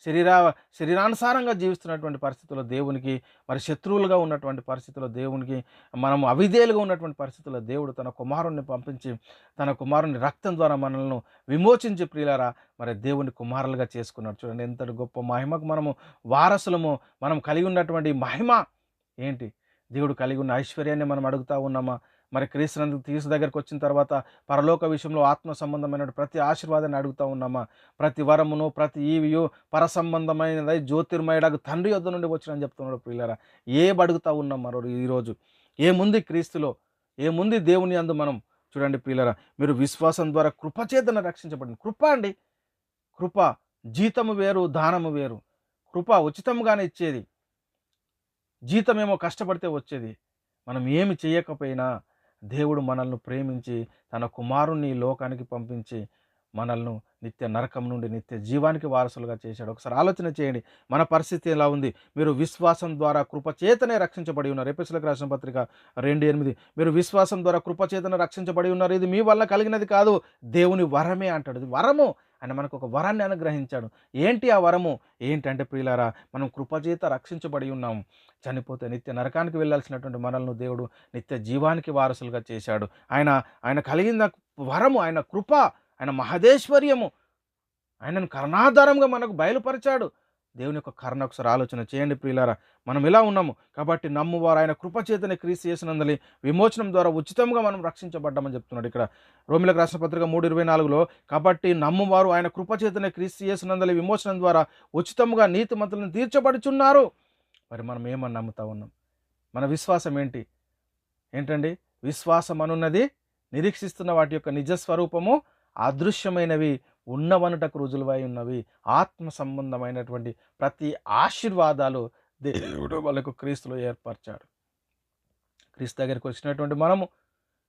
శరీరానుసారంగా జీవిస్తున్నటువంటి పరిస్థితుల్లో దేవునికి మరి శత్రువులుగా ఉన్నటువంటి పరిస్థితుల్లో దేవునికి మనం అవిధేయులుగా ఉన్నటువంటి పరిస్థితుల్లో దేవుడు తన కుమారుణ్ణి పంపించి తన కుమారుని రక్తం ద్వారా మనల్ని విమోచించి ప్రియులారా మరి దేవుని కుమారులుగా చేసుకున్నాడు. చూడండి ఎంతటి గొప్ప మహిమకు మనము వారసులము. మనం కలిగి ఉన్నటువంటి మహిమ ఏంటి? దేవుడు కలిగి ఉన్న ఐశ్వర్యాన్ని మనం అడుగుతూ ఉన్నామా? మరి క్రీస్తునందు దగ్గరికి వచ్చిన తర్వాత పరలోక విషయంలో ఆత్మ సంబంధమైన ప్రతి ఆశీర్వాదాన్ని అడుగుతూ ఉన్నామా? ప్రతి వరమును, ప్రతి ఈవియు పరసంబంధమైనదై జ్యోతిర్మయుడగు తండ్రి యొద్ద నుండి వచ్చినని చెప్తున్నాడు ప్రియులారా. అడుగుతూ ఉన్నాం మరో ఈరోజు? ఏముంది క్రీస్తులో? ఏముంది దేవుని యందు? మనం చూడండి ప్రియులారా, మీరు విశ్వాసం ద్వారా కృపచేతన రక్షించబడింది. కృప అండి. కృప జీతము వేరు, దానము వేరు. కృప ఉచితంగానే ఇచ్చేది, జీతమేమో కష్టపడితే వచ్చేది. మనం ఏమి చేయకపోయినా దేవుడు మనల్ని ప్రేమించి తన కుమారుణ్ణి లోకానికి పంపించి మనల్ని నిత్య నరకం నుండి నిత్య జీవానికి వారసులుగా చేశాడు. ఒకసారి ఆలోచన చేయండి, మన పరిస్థితి ఎలా ఉంది? మీరు విశ్వాసం ద్వారా కృపచేతనే రక్షించబడి ఉన్నారు. ఎఫెసీయులకు రాసిన పత్రిక 2:8 మీరు విశ్వాసం ద్వారా కృపచేతనే రక్షించబడి ఉన్నారు. ఇది మీ వల్ల కలిగినది కాదు, దేవుని వరమే అంటాడు. ఇది వరము. ఆయన మనకు ఒక వరాన్ని అనుగ్రహించాడు. ఏంటి ఆ వరము? ఏంటంటే ప్రియులారా, మనం కృపచేత రక్షించబడి ఉన్నాము. చనిపోతే నిత్య నరకానికి వెళ్ళాల్సినటువంటి మనల్ని దేవుడు నిత్య జీవానికి వారసులుగా చేశాడు. ఆయన కలిగిన వరము, ఆయన కృప, ఆయన మహదేశ్వర్యము, ఆయనను కరుణాధారంగా మనకు బయలుపరిచాడు. దేవుని యొక్క కరుణ ఒకసారి ఆలోచన చేయండి ప్రియులారా. మనం ఎలా ఉన్నాము? కాబట్టి నమ్మువారు ఆయన కృపచేతనే క్రీస్తు యేసునందలి విమోచనం ద్వారా ఉచితంగా మనం రక్షించబడ్డామని చెప్తున్నాడు. ఇక్కడ రోమీయులకు రాసిన పత్రిక 3:24 కాబట్టి నమ్మువారు ఆయన కృపచేతనే క్రీస్తు యేసునందలి విమోచనం ద్వారా ఉచితంగా నీతిమంతులను తీర్చబడుచున్నారు. మరి మనం ఏమని నమ్ముతా ఉన్నాం? మన విశ్వాసం ఏంటండి? విశ్వాసం అనున్నది నిరీక్షిస్తున్న వాటి యొక్క నిజస్వరూపము, అదృశ్యమైనవి ఉన్నవనుటకు రుజువులై ఉన్నవి. ఆత్మ సంబంధమైనటువంటి ప్రతి ఆశీర్వాదాలు దేవుడు వాళ్ళకు క్రీస్తులో ఏర్పరిచాడు. క్రీస్తు దగ్గరికి వచ్చినటువంటి మనము,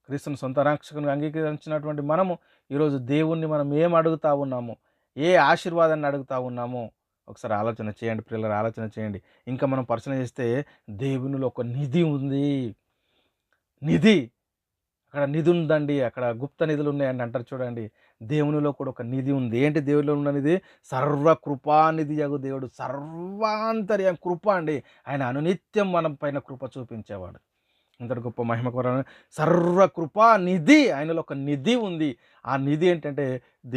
క్రీస్తుని సొంత రక్షకునిగా అంగీకరించినటువంటి మనము ఈరోజు దేవుణ్ణి మనం ఏం అడుగుతా ఉన్నాము, ఏ ఆశీర్వాదాన్ని అడుగుతా ఉన్నామో ఒకసారి ఆలోచన చేయండి పిల్లలు, ఆలోచన చేయండి. ఇంకా మనం పరిశీలన చేస్తే దేవునిలో ఒక నిధి ఉంది. నిధి, అక్కడ నిధి ఉందండి, అక్కడ గుప్త నిధులు ఉన్నాయండి అంటారు చూడండి. దేవునిలో కూడా ఒక నిధి ఉంది. ఏంటి దేవునిలో ఉన్న నిధి? సర్వకృపానిధి యగు దేవుడు, సర్వాంతర్య కృప అండి. ఆయన అనునిత్యం మనం పైన కృప చూపించేవాడు. ఇంతటి గొప్ప మహిమకరమైన సర్వకృపా నిధి, ఆయనలో ఒక నిధి ఉంది. ఆ నిధి ఏంటంటే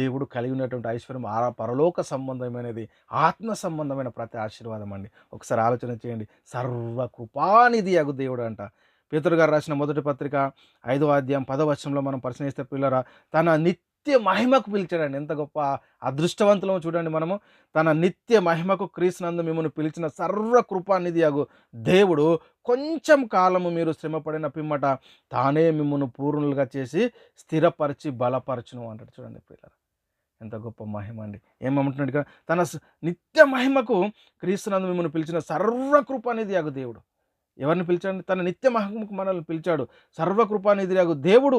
దేవుడు కలిగి ఉన్నటువంటి ఐశ్వర్యం, ఆ పరలోక సంబంధమైనది, ఆత్మ సంబంధమైన ప్రతి ఆశీర్వాదం అండి. ఒకసారి ఆలోచన చేయండి. సర్వకృపానిధి యగు దేవుడు అంట. పేతురు గారు రాసిన మొదటి పత్రిక 5వ అధ్యాయం 10వ వచనంలో మనం పరిశీలిస్తే పిల్లరా, తన నిత్య మహిమకు పిలిచాడండి. ఎంత గొప్ప అదృష్టవంతులమో చూడండి మనము. తన నిత్య మహిమకు క్రీస్తునందు మిమ్మల్ని పిలిచిన సర్వకృపానిధి యగు దేవుడు కొంచెం కాలము మీరు శ్రమపడిన పిమ్మట తానే మిమ్మల్ని పూర్ణులుగా చేసి స్థిరపరిచి బలపరచును అంటాడు చూడండి పిల్లరా. ఎంత గొప్ప మహిమ అండి. ఏమంటున్నాడు ఇక్కడ? తన నిత్య మహిమకు క్రీస్తునందు మిమ్మల్ని పిలిచిన సర్వకృపానిధి యగు దేవుడు. ఎవరిని పిలిచాడు? తన నిత్య మహిమకు మనల్ని పిలిచాడు. సర్వకృపానిధి యగు దేవుడు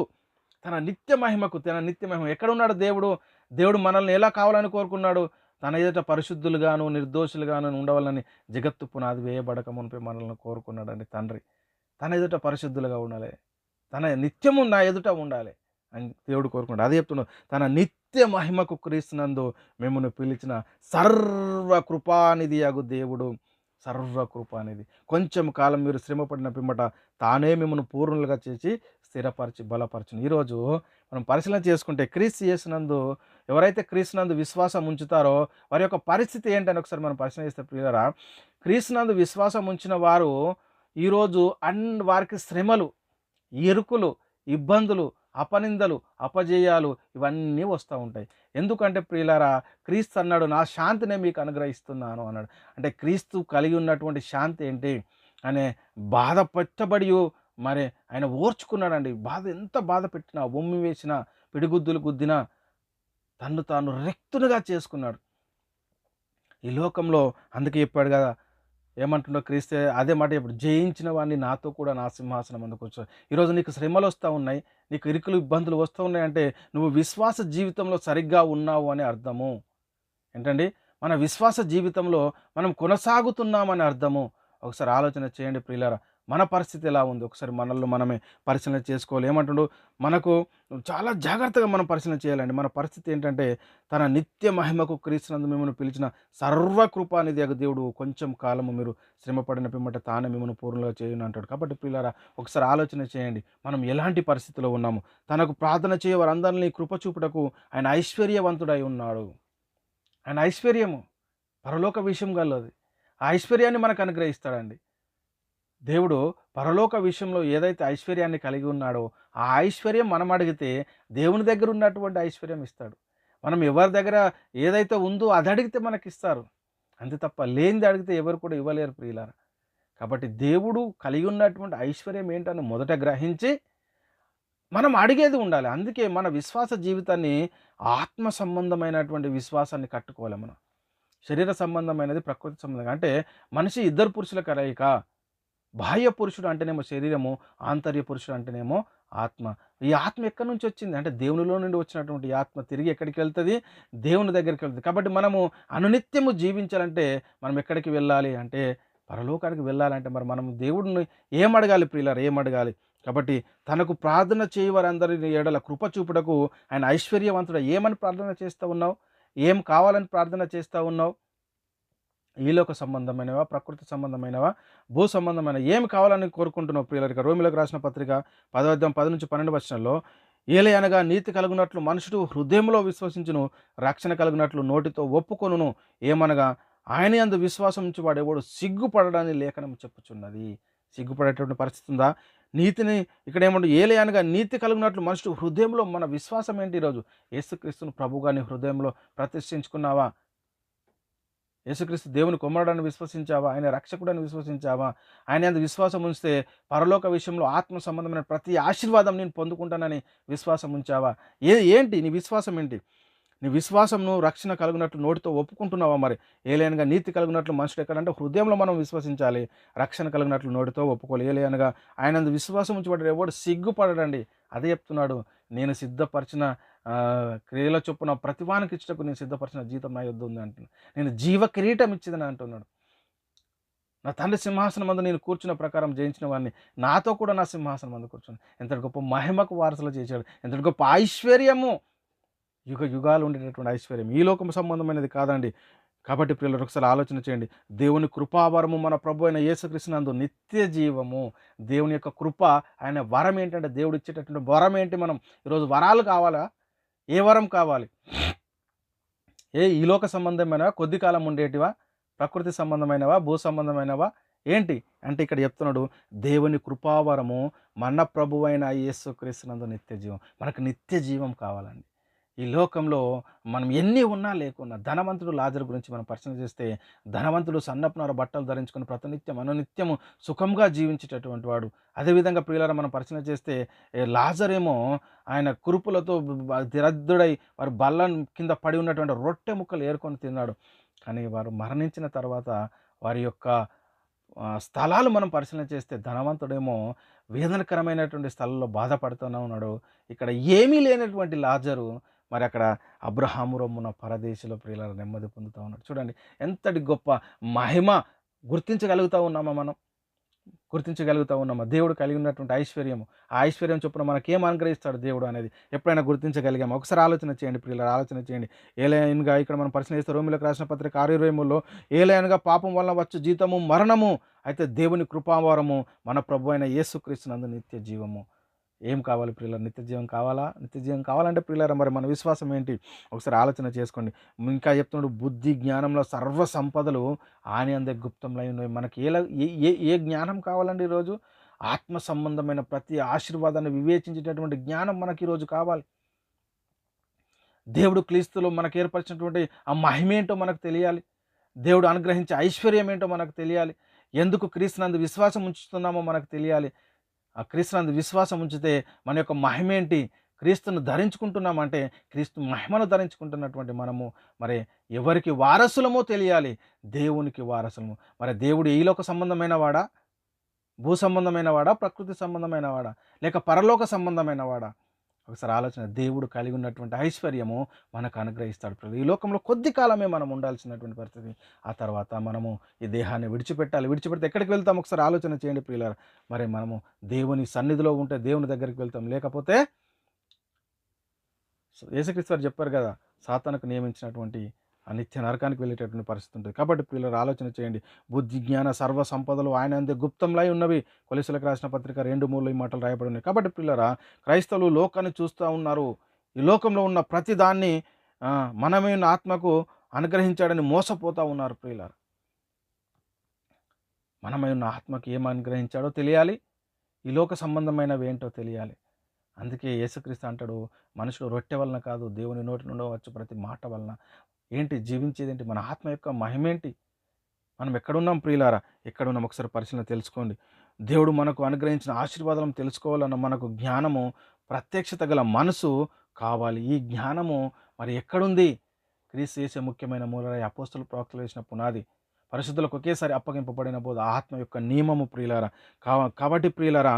తన నిత్య మహిమకు, తన నిత్య మహిమ ఎక్కడ ఉన్నాడు దేవుడు? దేవుడు మనల్ని ఎలా కావాలని కోరుకున్నాడు? తన ఎదుట పరిశుద్ధులుగాను నిర్దోషులుగాను ఉండవాలని జగత్తు పునాది వేయబడక మునిపే మనల్ని కోరుకున్నాడండి తండ్రి. తన ఎదుట పరిశుద్ధులుగా ఉండాలి, తన నిత్యము నా ఎదుట ఉండాలి అని దేవుడు కోరుకున్నాడు. అదే చెప్తున్నాడు, తన నిత్య మహిమకు క్రీస్తునందు మిమ్మల్ని పిలిచిన సర్వకృపానిధి యగు దేవుడు, సర్వకృపానిధి. కొంచెం కాలం మీరు శ్రమపడిన పిమ్మట తానే మిమ్మల్ని పూర్ణులుగా చేసి స్థిరపరిచి బలపరచును. ఈరోజు మనం పరిశీలన చేసుకుంటే క్రీస్తు యేసునందు ఎవరైతే క్రీస్తునందు విశ్వాసం ఉంచుతారో వారి యొక్క పరిస్థితి ఏంటని ఒకసారి మనం పరిశీలన చేస్తే ప్రియులారా, క్రీస్తునందు విశ్వాసం ఉంచిన వారు ఈరోజు వారికి శ్రమలు, ఇరుకులు, ఇబ్బందులు, అపనిందలు, అపజయాలు ఇవన్నీ వస్తూ ఉంటాయి. ఎందుకంటే ప్రియులారా, క్రీస్తు అన్నాడు, నా శాంతినే మీకు అనుగ్రహిస్తున్నాను అన్నాడు. అంటే క్రీస్తు కలిగి ఉన్నటువంటి శాంతి ఏంటి? అనే బాధ పెట్టబడి మరి ఆయన ఓర్చుకున్నాడండి. బాధ ఎంత బాధ పెట్టినా, ఉమ్మి వేసినా, పిడిగుద్దులు గుద్దినా తన్ను తాను రిక్తునిగా చేసుకున్నాడు ఈ లోకంలో. అందుకే చెప్పాడు కదా, ఏమంటుండో క్రీస్తే అదే మాట ఇప్పుడు, జయించిన వాడిని నాతో కూడా నా సింహాసనం అందుకు కూర్చో. ఈరోజు నీకు శ్రమలు వస్తూ ఉన్నాయి, నీకు ఇరుకులు ఇబ్బందులు వస్తూ ఉన్నాయంటే నువ్వు విశ్వాస జీవితంలో సరిగ్గా ఉన్నావు అని అర్థము. ఏంటండి? మన విశ్వాస జీవితంలో మనం కొనసాగుతున్నామని అర్థము. ఒకసారి ఆలోచన చేయండి ప్రియులారా, మన పరిస్థితి ఎలా ఉంది? ఒకసారి మనల్ని మనమే పరిశీలన చేసుకోవాలి. ఏమంటుండు? మనకు చాలా జాగ్రత్తగా మనం పరిశీలన చేయాలండి. మన పరిస్థితి ఏంటంటే, తన నిత్య మహిమకు క్రీస్తునందు మిమ్మల్ని పిలిచిన సర్వకృపానిధి యగు దేవుడు కొంచెం కాలము మీరు శ్రమపడిన పిమ్మట తానే మిమ్మల్ని పూర్ణంగా చేయను అంటాడు. కాబట్టి ప్రియులారా, ఒకసారి ఆలోచన చేయండి, మనం ఎలాంటి పరిస్థితిలో ఉన్నాము. తనకు ప్రార్థన చేయ వారందరినీ కృప చూపుటకు ఆయన ఐశ్వర్యవంతుడై ఉన్నాడు. ఆయన ఐశ్వర్యము పరలోక విషయం గలది. ఆ ఐశ్వర్యాన్ని మనకు అనుగ్రహిస్తాడండి దేవుడు. పరలోక విషయంలో ఏదైతే ఐశ్వర్యాన్ని కలిగి ఉన్నాడో ఆ ఐశ్వర్యం మనం అడిగితే దేవుని దగ్గర ఉన్నటువంటి ఐశ్వర్యం ఇస్తాడు. మనం ఎవరి దగ్గర ఏదైతే ఉందో అది అడిగితే మనకి ఇస్తారు, అంతే తప్ప లేనిది అడిగితే ఎవరు కూడా ఇవ్వలేరు ప్రియులారా. కాబట్టి దేవుడు కలిగి ఉన్నటువంటి ఐశ్వర్యం ఏంటని మొదట గ్రహించి మనం అడిగేది ఉండాలి. అందుకే మన విశ్వాస జీవితాన్ని ఆత్మ సంబంధమైనటువంటి విశ్వాసాన్ని కట్టుకోవాలి. మనం శరీర సంబంధమైనది, ప్రకృతి సంబంధంగా. అంటే మనిషి ఇద్దరు పురుషుల కలయిక. బాహ్య పురుషుడు అంటేనేమో శరీరము, ఆంతర్య పురుషుడు అంటేనేమో ఆత్మ. ఈ ఆత్మ ఎక్కడి నుంచి వచ్చింది అంటే దేవునిలో నుండి వచ్చినటువంటి ఆత్మ తిరిగి ఎక్కడికి వెళ్తుంది? దేవుని దగ్గరికి వెళ్తుంది. కాబట్టి మనము అనునిత్యము జీవించాలంటే మనం ఎక్కడికి వెళ్ళాలి అంటే పరలోకానికి వెళ్ళాలంటే మరి మనం దేవుడిని ఏం అడగాలి ప్రియులారా? ఏం అడగాలి? కాబట్టి తనకు ప్రార్థన చేయవారందరి ఎడల కృప చూపుటకు ఆయన ఐశ్వర్యవంతుడు. ఏమని ప్రార్థన చేస్తూ ఉన్నావు? ఏం కావాలని ప్రార్థన చేస్తూ ఉన్నావు? ఈలోక సంబంధమైనవా, ప్రకృతి సంబంధమైనవా, భూ సంబంధమైన ఏమి కావాలని కోరుకుంటున్నావు ప్రియులారా? రోమిలకు రాసిన పత్రిక 10వ అధ్యాయం 10 నుంచి 12 వచనంలో, ఏలే అనగా నీతి కలుగునట్లు మనుషుడు హృదయంలో విశ్వసించును, రక్షణ కలుగునట్లు నోటితో ఒప్పుకొనును. ఏమనగా ఆయన యందు విశ్వాసం నుంచి వాడేవాడు సిగ్గుపడడాన్ని లేఖనం చెప్పుచున్నది. సిగ్గుపడేటువంటి పరిస్థితి ఉందా? నీతిని ఇక్కడ ఏమంటు, ఏలే అనగా నీతి కలుగునట్లు మనుషుడు హృదయంలో. మన విశ్వాసం ఏంటి ఈరోజు? యేసుక్రీస్తును ప్రభువుగా నీ హృదయంలో ప్రతిష్ఠించుకున్నావా? యేసుక్రీస్తు దేవుని కుమారుడని విశ్వసించావా? ఆయన రక్షకుడని విశ్వసించావా? ఆయన యందు విశ్వాసం ఉంచితే పరలోక విషయంలో ఆత్మ సంబంధమైన ప్రతి ఆశీర్వాదం నేను పొందుకుంటానని విశ్వాసం ఉంచావా? ఏంటి నీ విశ్వాసం ఏంటి? నీ విశ్వాసం నువ్వు రక్షణ కలుగునట్లు నోటితో ఒప్పుకుంటున్నావా? మరి ఏలయనగా నీతి కలుగునట్లు మనుషుడు ఎక్కడంటే హృదయంలో మనం విశ్వసించాలి. రక్షణ కలిగినట్లు నోటితో ఒప్పుకోవాలి. ఏలయనగా ఆయనందు విశ్వాసం ఉంచబడ్డాడు ఎవడు సిగ్గుపడడండి. అదే చెప్తున్నాడు. నేను సిద్ధపరిచిన క్రియల చొప్పున ప్రతివానికి ఇచ్చటకు నేను సిద్ధపరిచిన జీతం నా యొద్ద ఉంది అంటున్నాడు. నేను జీవ కిరీటం ఇచ్చేదని అంటున్నాడు. నా తండ్రి సింహాసనం మందు నేను కూర్చున్న ప్రకారం జయించిన వాడిని నాతో కూడా నా సింహాసనం మందు కూర్చుని ఎంతటి గొప్ప మహిమకు వారసులు చేశాడు. ఎంతటి గొప్ప ఐశ్వర్యము, యుగ యుగాలు ఉండేటటువంటి ఐశ్వర్యం ఈ లోకము సంబంధమైనది కాదండి. కాబట్టి ప్రియులారా ఒకసారి ఆలోచన చేయండి. దేవుని కృపావరము మన ప్రభు అయిన యేసుక్రీస్తునందు నిత్య జీవము. దేవుని యొక్క కృప, ఆయన వరం ఏంటంటే దేవుడు ఇచ్చేటటువంటి వరం ఏంటి? మనం ఈరోజు వరాలు కావాలా? ఏ వరం కావాలి? ఈ లోక సంబంధమైనవా, కొద్ది కాలం ఉండేటివా, ప్రకృతి సంబంధమైనవా, భూ సంబంధమైనవా ఏంటి అంటే ఇక్కడ చెప్తున్నాడు దేవుని కృపావరము మన ప్రభువైన యేసుక్రీస్తునందు నిత్య జీవం. మనకు నిత్య జీవం కావాలండి. ఈ లోకంలో మనం ఎన్ని ఉన్నా లేకున్నా, ధనవంతుడు లాజరు గురించి మనం పరిశీలన చేస్తే, ధనవంతుడు సన్నపునార బట్టలు ధరించుకొని ప్రతినిత్యం అనునిత్యము సుఖంగా జీవించేటటువంటి వాడు. అదేవిధంగా ప్రియులారా మనం పరిశీలన చేస్తే లాజరేమో ఆయన కురుపులతో దిరద్దుడై వారు బల్ల కింద పడి ఉన్నటువంటి రొట్టె ముక్కలు ఏరుకొని తిన్నాడు. కానీ వారు మరణించిన తర్వాత వారి యొక్క స్థలాలు మనం పరిశీలన చేస్తే ధనవంతుడేమో వేదనకరమైనటువంటి స్థలంలో బాధపడుతూనే ఉన్నాడు. ఇక్కడ ఏమీ లేనటువంటి లాజరు మరి అక్కడ అబ్రహాము రొమ్మున పరదేశంలో ప్రియులారా నెమ్మది పొందుతూ ఉన్నాడు. చూడండి ఎంతటి గొప్ప మహిమ గుర్తించగలుగుతూ ఉన్నామా? మనం గుర్తించగలుగుతూ ఉన్నామా? దేవుడు కలిగి ఉన్నటువంటి ఐశ్వర్యము, ఆ ఐశ్వర్యం చొప్పున మనకేం అనుగ్రహిస్తాడు దేవుడు అనేది ఎప్పుడైనా గుర్తించగలిగామా? ఒకసారి ఆలోచన చేయండి ప్రియులారా, ఆలోచన చేయండి. ఏలయనగా ఇక్కడ మనం పరిశీలన చేస్తే రోమిలకు రాసిన పత్రిక 6:23లో ఏలయనగా పాపం వలన వచ్చు జీతము మరణము, అయితే దేవుని కృపావరము మన ప్రభు అయిన యేసుక్రీస్తునందు నిత్య జీవము. ఏం కావాలి ప్రియులారా? నిత్య జీవం కావాలా? నిత్య జీవం కావాలంటే ప్రియులారా మరి మన విశ్వాసం ఏంటి? ఒకసారి ఆలోచన చేసుకోండి. ఇంకా చెప్తున్నాడు బుద్ధి జ్ఞానంలో సర్వ సంపదలు ఆయన అందే గుప్తంలో ఉన్నాయి. మనకి ఏ జ్ఞానం కావాలండి ఈరోజు? ఆత్మ సంబంధమైన ప్రతి ఆశీర్వాదాన్ని వివేచించేటటువంటి జ్ఞానం మనకి ఈరోజు కావాలి. దేవుడు క్రీస్తులో మనకు ఏర్పరిచినటువంటి ఆ మహిమేంటో మనకు తెలియాలి. దేవుడు అనుగ్రహించే ఐశ్వర్యం ఏంటో మనకు తెలియాలి. ఎందుకు క్రీస్తునందు విశ్వాసం ఉంచుతున్నామో మనకు తెలియాలి. ఆ క్రీస్తునందు విశ్వాసం ఉంచితే మన యొక్క మహిమేంటి? క్రీస్తును ధరించుకుంటున్నామంటే క్రీస్తు మహిమను ధరించుకుంటున్నటువంటి మనము మరి ఎవరికి వారసులమో తెలియాలి. దేవునికి వారసులము. మరి దేవుడు ఈ లోక సంబంధమైన వాడా, భూ సంబంధమైన వాడా, ప్రకృతి సంబంధమైన వాడా, లేక పరలోక సంబంధమైన వాడా? ఒకసారి ఆలోచన. దేవుడు కలిగి ఉన్నటువంటి ఐశ్వర్యము మనకు అనుగ్రహిస్తాడు. ఈ లోకంలో కొద్ది కాలమే మనం ఉండాల్సినటువంటి పరిస్థితి. ఆ తర్వాత మనము ఈ దేహాన్ని విడిచిపెట్టాలి. విడిచిపెడితే ఎక్కడికి వెళ్తాం? ఒకసారి ఆలోచన చేయండి ప్రియులారా. మరి మనము దేవుని సన్నిధిలో ఉంటే దేవుని దగ్గరికి వెళ్తాం, లేకపోతే యేసుక్రీస్తు వారు చెప్పారు కదా, సాతానుకు నియమించినటువంటి ఆ నిత్య నరకానికి వెళ్ళేటటువంటి పరిస్థితి ఉంటుంది. కాబట్టి ప్రియులారా ఆలోచన చేయండి. బుద్ధి జ్ఞాన సర్వ సంపదలు ఆయన అందే గుప్తంలై ఉన్నవి. కొలెసీలకు రాసిన పత్రిక 2:3 ఈ మాటలు రాయబడి ఉన్నాయి. కాబట్టి ప్రియులారా క్రైస్తవులు లోకాన్ని చూస్తూ ఉన్నారు. ఈ లోకంలో ఉన్న ప్రతి దాన్ని మనమే ఆత్మకు అనుగ్రహించాడని మోసపోతూ ఉన్నారు. ప్రియులారా మనమై ఉన్న ఆత్మకి ఏం అనుగ్రహించాడో తెలియాలి. ఈ లోక సంబంధమైనవి ఏంటో తెలియాలి. అందుకే యేసుక్రీస్తు అంటాడు, మనుషుడు రొట్టె వలన కాదు దేవుని నోటి నుండి వచ్చు ప్రతి మాట వలన. ఏంటి జీవించేదేంటి? మన ఆత్మ యొక్క మహిమేంటి? మనం ఎక్కడున్నాం ప్రియులారా? ఎక్కడున్నాం ఒకసారి పరిశీలన తెలుసుకోండి. దేవుడు మనకు అనుగ్రహించిన ఆశీర్వాదాలను తెలుసుకోవాలన్న మనకు జ్ఞానము, ప్రత్యక్షత గల మనసు కావాలి. ఈ జ్ఞానము మరి ఎక్కడుంది? క్రీస్తు చేసే ముఖ్యమైన మూలరాయి అపోస్తలు ప్రవక్తలు వేసిన పునాది, పరిశుద్ధులకు ఒకేసారి అప్పగింపబడిన బోధ, ఆత్మ యొక్క నియమము ప్రియులారా. కాబట్టి ప్రియులారా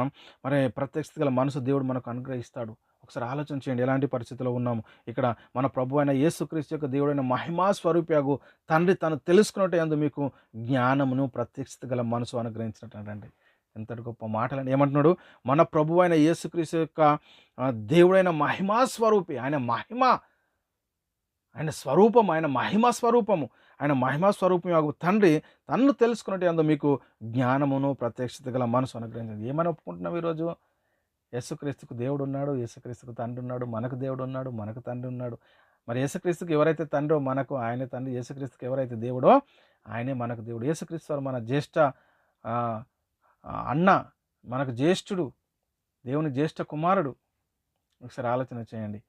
మరి ప్రత్యక్షత గల మనసు దేవుడు మనకు అనుగ్రహిస్తాడు. ఒకసారి ఆలోచన చేయండి ఎలాంటి పరిస్థితిలో ఉన్నాము. ఇక్కడ మన ప్రభు అయిన యేసుక్రీస్తు యొక్క దేవుడైన మహిమా స్వరూపియాగు తండ్రి తను తెలుసుకున్నట్టు యందు మీకు జ్ఞానమును ప్రత్యక్షత గల మనసు అనుగ్రహించినట్టండి. ఎంతటి గొప్ప మాటలని ఏమంటున్నాడు? మన ప్రభు అయిన యేసుక్రీస్తు యొక్క దేవుడైన మహిమా స్వరూపి, ఆయన మహిమ, ఆయన స్వరూపం, ఆయన మహిమా స్వరూపము, ఆయన మహిమా స్వరూపం తండ్రి తన్ను తెలుసుకున్నట్టు యందు మీకు జ్ఞానమును ప్రత్యక్షత గల మనసు అనుగ్రహించింది. ఏమని ఒప్పుకుంటున్నావు ఈరోజు? యేసుక్రీస్తుకు దేవుడు ఉన్నాడు, యేసుక్రీస్తుకు తండ్రి ఉన్నాడు, మనకు దేవుడు ఉన్నాడు, మనకు తండ్రి ఉన్నాడు. మరి యేసుక్రీస్తుకు ఎవరైతే తండ్రో మనకు ఆయనే తండ్రి, యేసుక్రీస్తుకు ఎవరైతే దేవుడో ఆయనే మనకు దేవుడు. యేసుక్రీస్తు వారు మన జ్యేష్ఠ అన్న, మనకు జ్యేష్ఠుడు, దేవుని జ్యేష్ఠ కుమారుడు. ఒకసారి ఆలోచన చేయండి.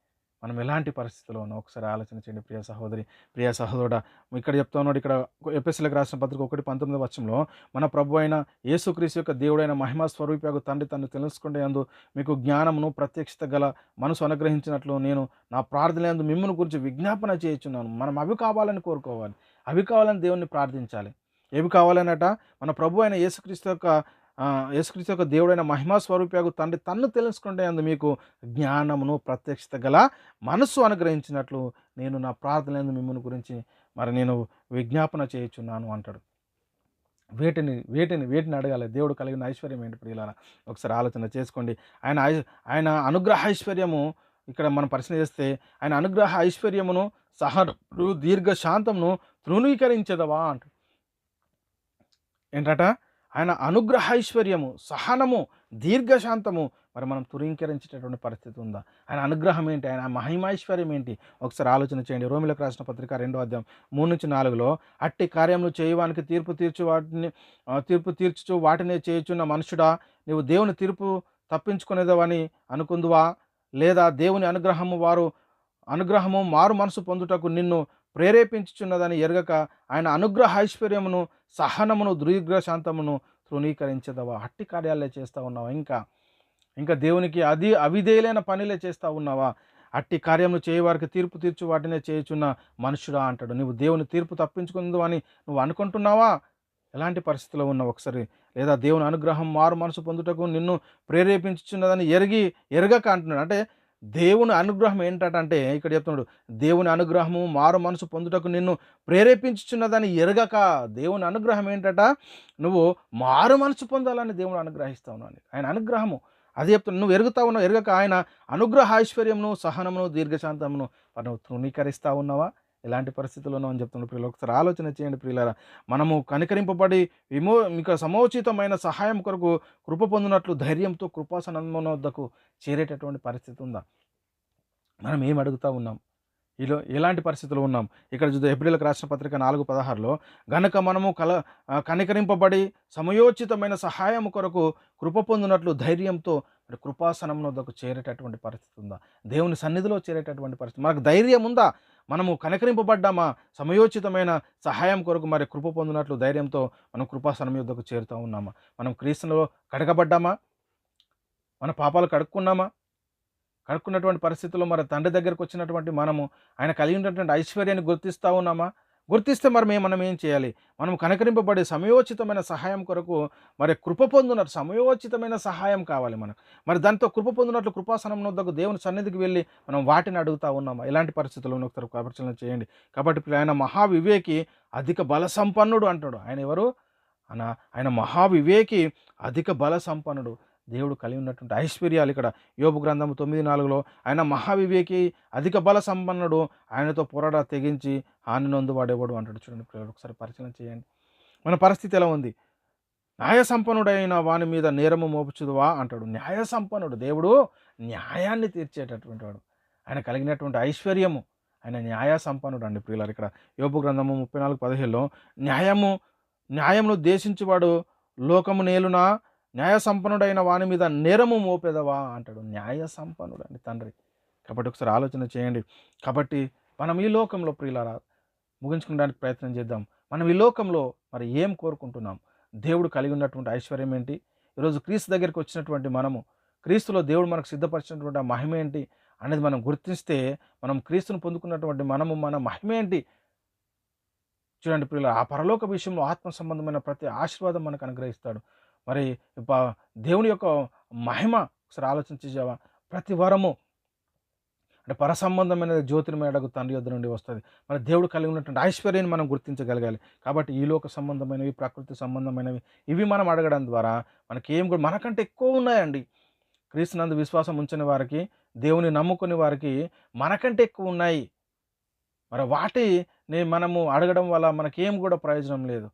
మనం ఎలాంటి పరిస్థితిలో ఉన్నాం ఒకసారి ఆలోచన చేయండి ప్రియ సహోదరి, ప్రియ సహోదరుడా. ఇక్కడ చెప్తా ఉన్నాడు ఇక్కడ ఎఫెసీయులకు రాసిన పత్రిక 1:19 వచనంలో, మన ప్రభు అయిన యేసుక్రీస్తు యొక్క దేవుడైన మహిమా స్వరూపియగు తండ్రి తనను తెలుసుకునేందు మీకు జ్ఞానమును ప్రత్యక్షత గల మనసు అనుగ్రహించినట్లు నేను నా ప్రార్థనలందు మిమ్మును గురించి విజ్ఞాపన చేయుచున్నాను. మనం అవి కావాలని కోరుకోవాలి, అవి కావాలని దేవుణ్ణి ప్రార్థించాలి. ఏవి కావాలనట? మన ప్రభు అయిన యేసుక్రీస్తు యొక్క దేవుడైన మహిమా స్వరూపియగు తండ్రి తన్ను తెలుసుకుంటే మీకు జ్ఞానమును ప్రత్యక్షత గల మనస్సు అనుగ్రహించినట్లు నేను నా ప్రార్థనలందు మిమ్ముని గురించి నేను విజ్ఞాపన చేయుచున్నాను అంటాడు. వేటిని అడగాలి? దేవుడు కలిగిన ఐశ్వర్యం ఏంటి ప్రియులారా? ఒకసారి ఆలోచన చేసుకోండి. ఆయన అనుగ్రహ ఐశ్వర్యము ఇక్కడ మనం పరిశీలన చేస్తే, ఆయన అనుగ్రహ ఐశ్వర్యమును సహనము దీర్ఘశాంతమును తృణీకరించదవా అంటాడు. ఏంటట? ఆయన అనుగ్రహ ఐశ్వర్యము, సహనము, దీర్ఘశాంతము మనం తృణీకరించేటటువంటి పరిస్థితి ఉందా? ఆయన అనుగ్రహం ఏంటి? ఆయన మహిమైశ్వర్యం ఏంటి? ఒకసారి ఆలోచన చేయండి. రోమిలకు రాసిన పత్రిక 2వ అధ్యాయం 3-4లో, అట్టి కార్యములు చేయవానికి తీర్పు తీర్చుచు వాటినే చేయుచున్న మనుషుడా, నీవు దేవుని తీర్పు తప్పించుకునేదవని అనుకుందువా? లేదా దేవుని అనుగ్రహము మారు మనసు పొందుటకు నిన్ను ప్రేరేపించుచున్నదని ఎరగక ఆయన అనుగ్రహ ఐశ్వర్యమును, సహనమును, దీర్ఘశాంతమును తృణీకరించదవా? అట్టి కార్యాలే చేస్తూ ఉన్నావా? ఇంకా దేవునికి అవిధేయులైన పనిలే చేస్తూ ఉన్నావా? అట్టి కార్యములు చేయవారికి తీర్పు తీర్చు వాటినే చేయుచున్న మనుషుడా అంటాడు. నువ్వు దేవుని తీర్పు తప్పించుకుందు అని నువ్వు అనుకుంటున్నావా? ఎలాంటి పరిస్థితిలో ఉన్నావు ఒకసారి? లేదా దేవుని అనుగ్రహం మారు మనసు పొందుటకు నిన్ను ప్రేరేపించుచున్నదని ఎరగక అంటున్నాడు. అంటే దేవుని అనుగ్రహం ఏంటంటే ఇక్కడ చెప్తున్నాడు, దేవుని అనుగ్రహము మారు మనసు పొందుటకు నిన్ను ప్రేరేపించుచున్నదని ఎరగక. దేవుని అనుగ్రహం ఏంటట? నువ్వు మారు మనసు పొందాలని దేవుడు అనుగ్రహిస్తా ఉన్నాను. ఆయన అనుగ్రహము అది చెప్తున్నాడు. నువ్వు ఎరుగుతా ఉన్నావు, ఎరగక ఆయన అనుగ్రహ ఐశ్వర్యమును, సహనమును, దీర్ఘశాంతమును నువ్వు తృణీకరిస్తా ఉన్నావా? ఎలాంటి పరిస్థితుల్లో ఉన్నావు అని చెప్తున్నాడు ప్రియులు. ఒకసారి ఆలోచన చేయండి ప్రియులారా. మనము కనికరింపబడి మీకు సమోచితమైన సహాయం కొరకు కృప పొందినట్లు ధైర్యంతో కృపాసనమున వద్దకు చేరేటటువంటి పరిస్థితి ఉందా? మనం ఏం అడుగుతూ ఉన్నాం? ఎలాంటి పరిస్థితులు ఉన్నాం? ఇక్కడ చూద్దాం. హెబ్రీయులకు రాసిన పత్రిక 4:16లో, గనక మనము కనికరింపబడి సమయోచితమైన సహాయం కొరకు కృప పొందినట్లు ధైర్యంతో కృపాసనమున వద్దకు చేరేటటువంటి పరిస్థితి ఉందా? దేవుని సన్నిధిలో చేరేటటువంటి పరిస్థితి మనకు ధైర్యం ఉందా? మనము కనికరింపబడ్డామా? సమయోచితమైన సహాయం కొరకు కృప పొందినట్లు ధైర్యంతో మనం కృపాసనం యొద్దకు చేరుతూ ఉన్నామా? మనం క్రీస్తులో కడగబడ్డామా? మన పాపాలు కడుక్కున్నటువంటి పరిస్థితుల్లో తండ్రి దగ్గరకు వచ్చినటువంటి మనము ఆయన కలిగి ఉన్నటువంటి ఐశ్వర్యాన్ని గుర్తిస్తూ ఉన్నామా? గుర్తిస్తే మనం ఏం చేయాలి? మనం కనికరింపబడి సమయోచితమైన సహాయం కొరకు కృప పొందినట్టు సమయోచితమైన సహాయం కావాలి మనకు. దాంతో కృప పొందినట్లు కృపాసనం వద్దకు దేవుని సన్నిధికి వెళ్ళి మనం వాటిని అడుగుతూ ఉన్నామా? ఎలాంటి పరిస్థితుల్లో ఒకసారి పరిశీలన చేయండి. కాబట్టి ఆయన మహావివేకి, అధిక బల సంపన్నుడు అంటాడు. ఆయన ఎవరు? ఆయన మహావివేకి, అధిక బల సంపన్నుడు. దేవుడు కలిగి ఉన్నటువంటి ఐశ్వర్యాలు ఇక్కడ యోబు గ్రంథం 9:4లో, ఆయన మహావివేకి, అధిక బల సంపన్నుడు, ఆయనతో పోరాట తెగించి హాని నొందువాడేవాడు అంటాడు. చూడండి ఒకసారి పరిశీలన చేయండి. మన పరిస్థితి ఎలా ఉంది? న్యాయ సంపన్నుడైన వాని మీద నేరము మోపుచుదువా అంటాడు. న్యాయ సంపన్నుడు దేవుడు, న్యాయాన్ని తీర్చేటటువంటి వాడు. ఆయన కలిగినటువంటి ఐశ్వర్యము, ఆయన న్యాయ సంపన్నుడు అండి ప్రియులారు. ఇక్కడ యోబు గ్రంథము 34:17లో, న్యాయమును దేశించువాడు లోకము నేలున, న్యాయ సంపన్నుడైన వాని మీద నేరము మోపెదవా అంటాడు. న్యాయ సంపన్నుడు అండి తండ్రి. కాబట్టి ఒకసారి ఆలోచన చేయండి. కాబట్టి మనం ఈ లోకంలో ప్రియులారా ముగించుకోవడానికి ప్రయత్నం చేద్దాం. మనం ఈ లోకంలో ఏం కోరుకుంటున్నాం? దేవుడు కలిగి ఉన్నటువంటి ఐశ్వర్యం ఏంటి? ఈరోజు క్రీస్తు దగ్గరికి వచ్చినటువంటి మనము, క్రీస్తులో దేవుడు మనకు సిద్ధపరిచినటువంటి ఆ మహిమ ఏంటి అనేది మనం గుర్తిస్తే, మనం క్రీస్తును పొందుకున్నటువంటి మన మహిమ ఏంటి? చూడండి ప్రియులారా, ఆ పరలోక విషయంలో ఆత్మ సంబంధమైన ప్రతి ఆశీర్వాదం మనకు అనుగ్రహిస్తాడు. దేవుని యొక్క మహిమ ఒకసారి ఆలోచించావా? ప్రతి వరము అంటే పరసంబంధమైన జ్యోతిర్మయుడగు తండ్రి యొద్ద నుండి వస్తుంది. దేవుడు కలిగి ఉన్నటువంటి ఐశ్వర్యాన్ని మనం గుర్తించగలగాలి. కాబట్టి ఈ లోక సంబంధమైనవి, ప్రకృతి సంబంధమైనవి ఇవి మనం అడగడం ద్వారా మనకేం కూడా మనకంటే ఎక్కువ ఉన్నాయండి. క్రీస్తునందు విశ్వాసం ఉంచని వారికి, దేవుని నమ్ముకుని వారికి మనకంటే ఎక్కువ ఉన్నాయి. వాటిని మనము అడగడం వల్ల మనకేం కూడా ప్రయోజనం లేదు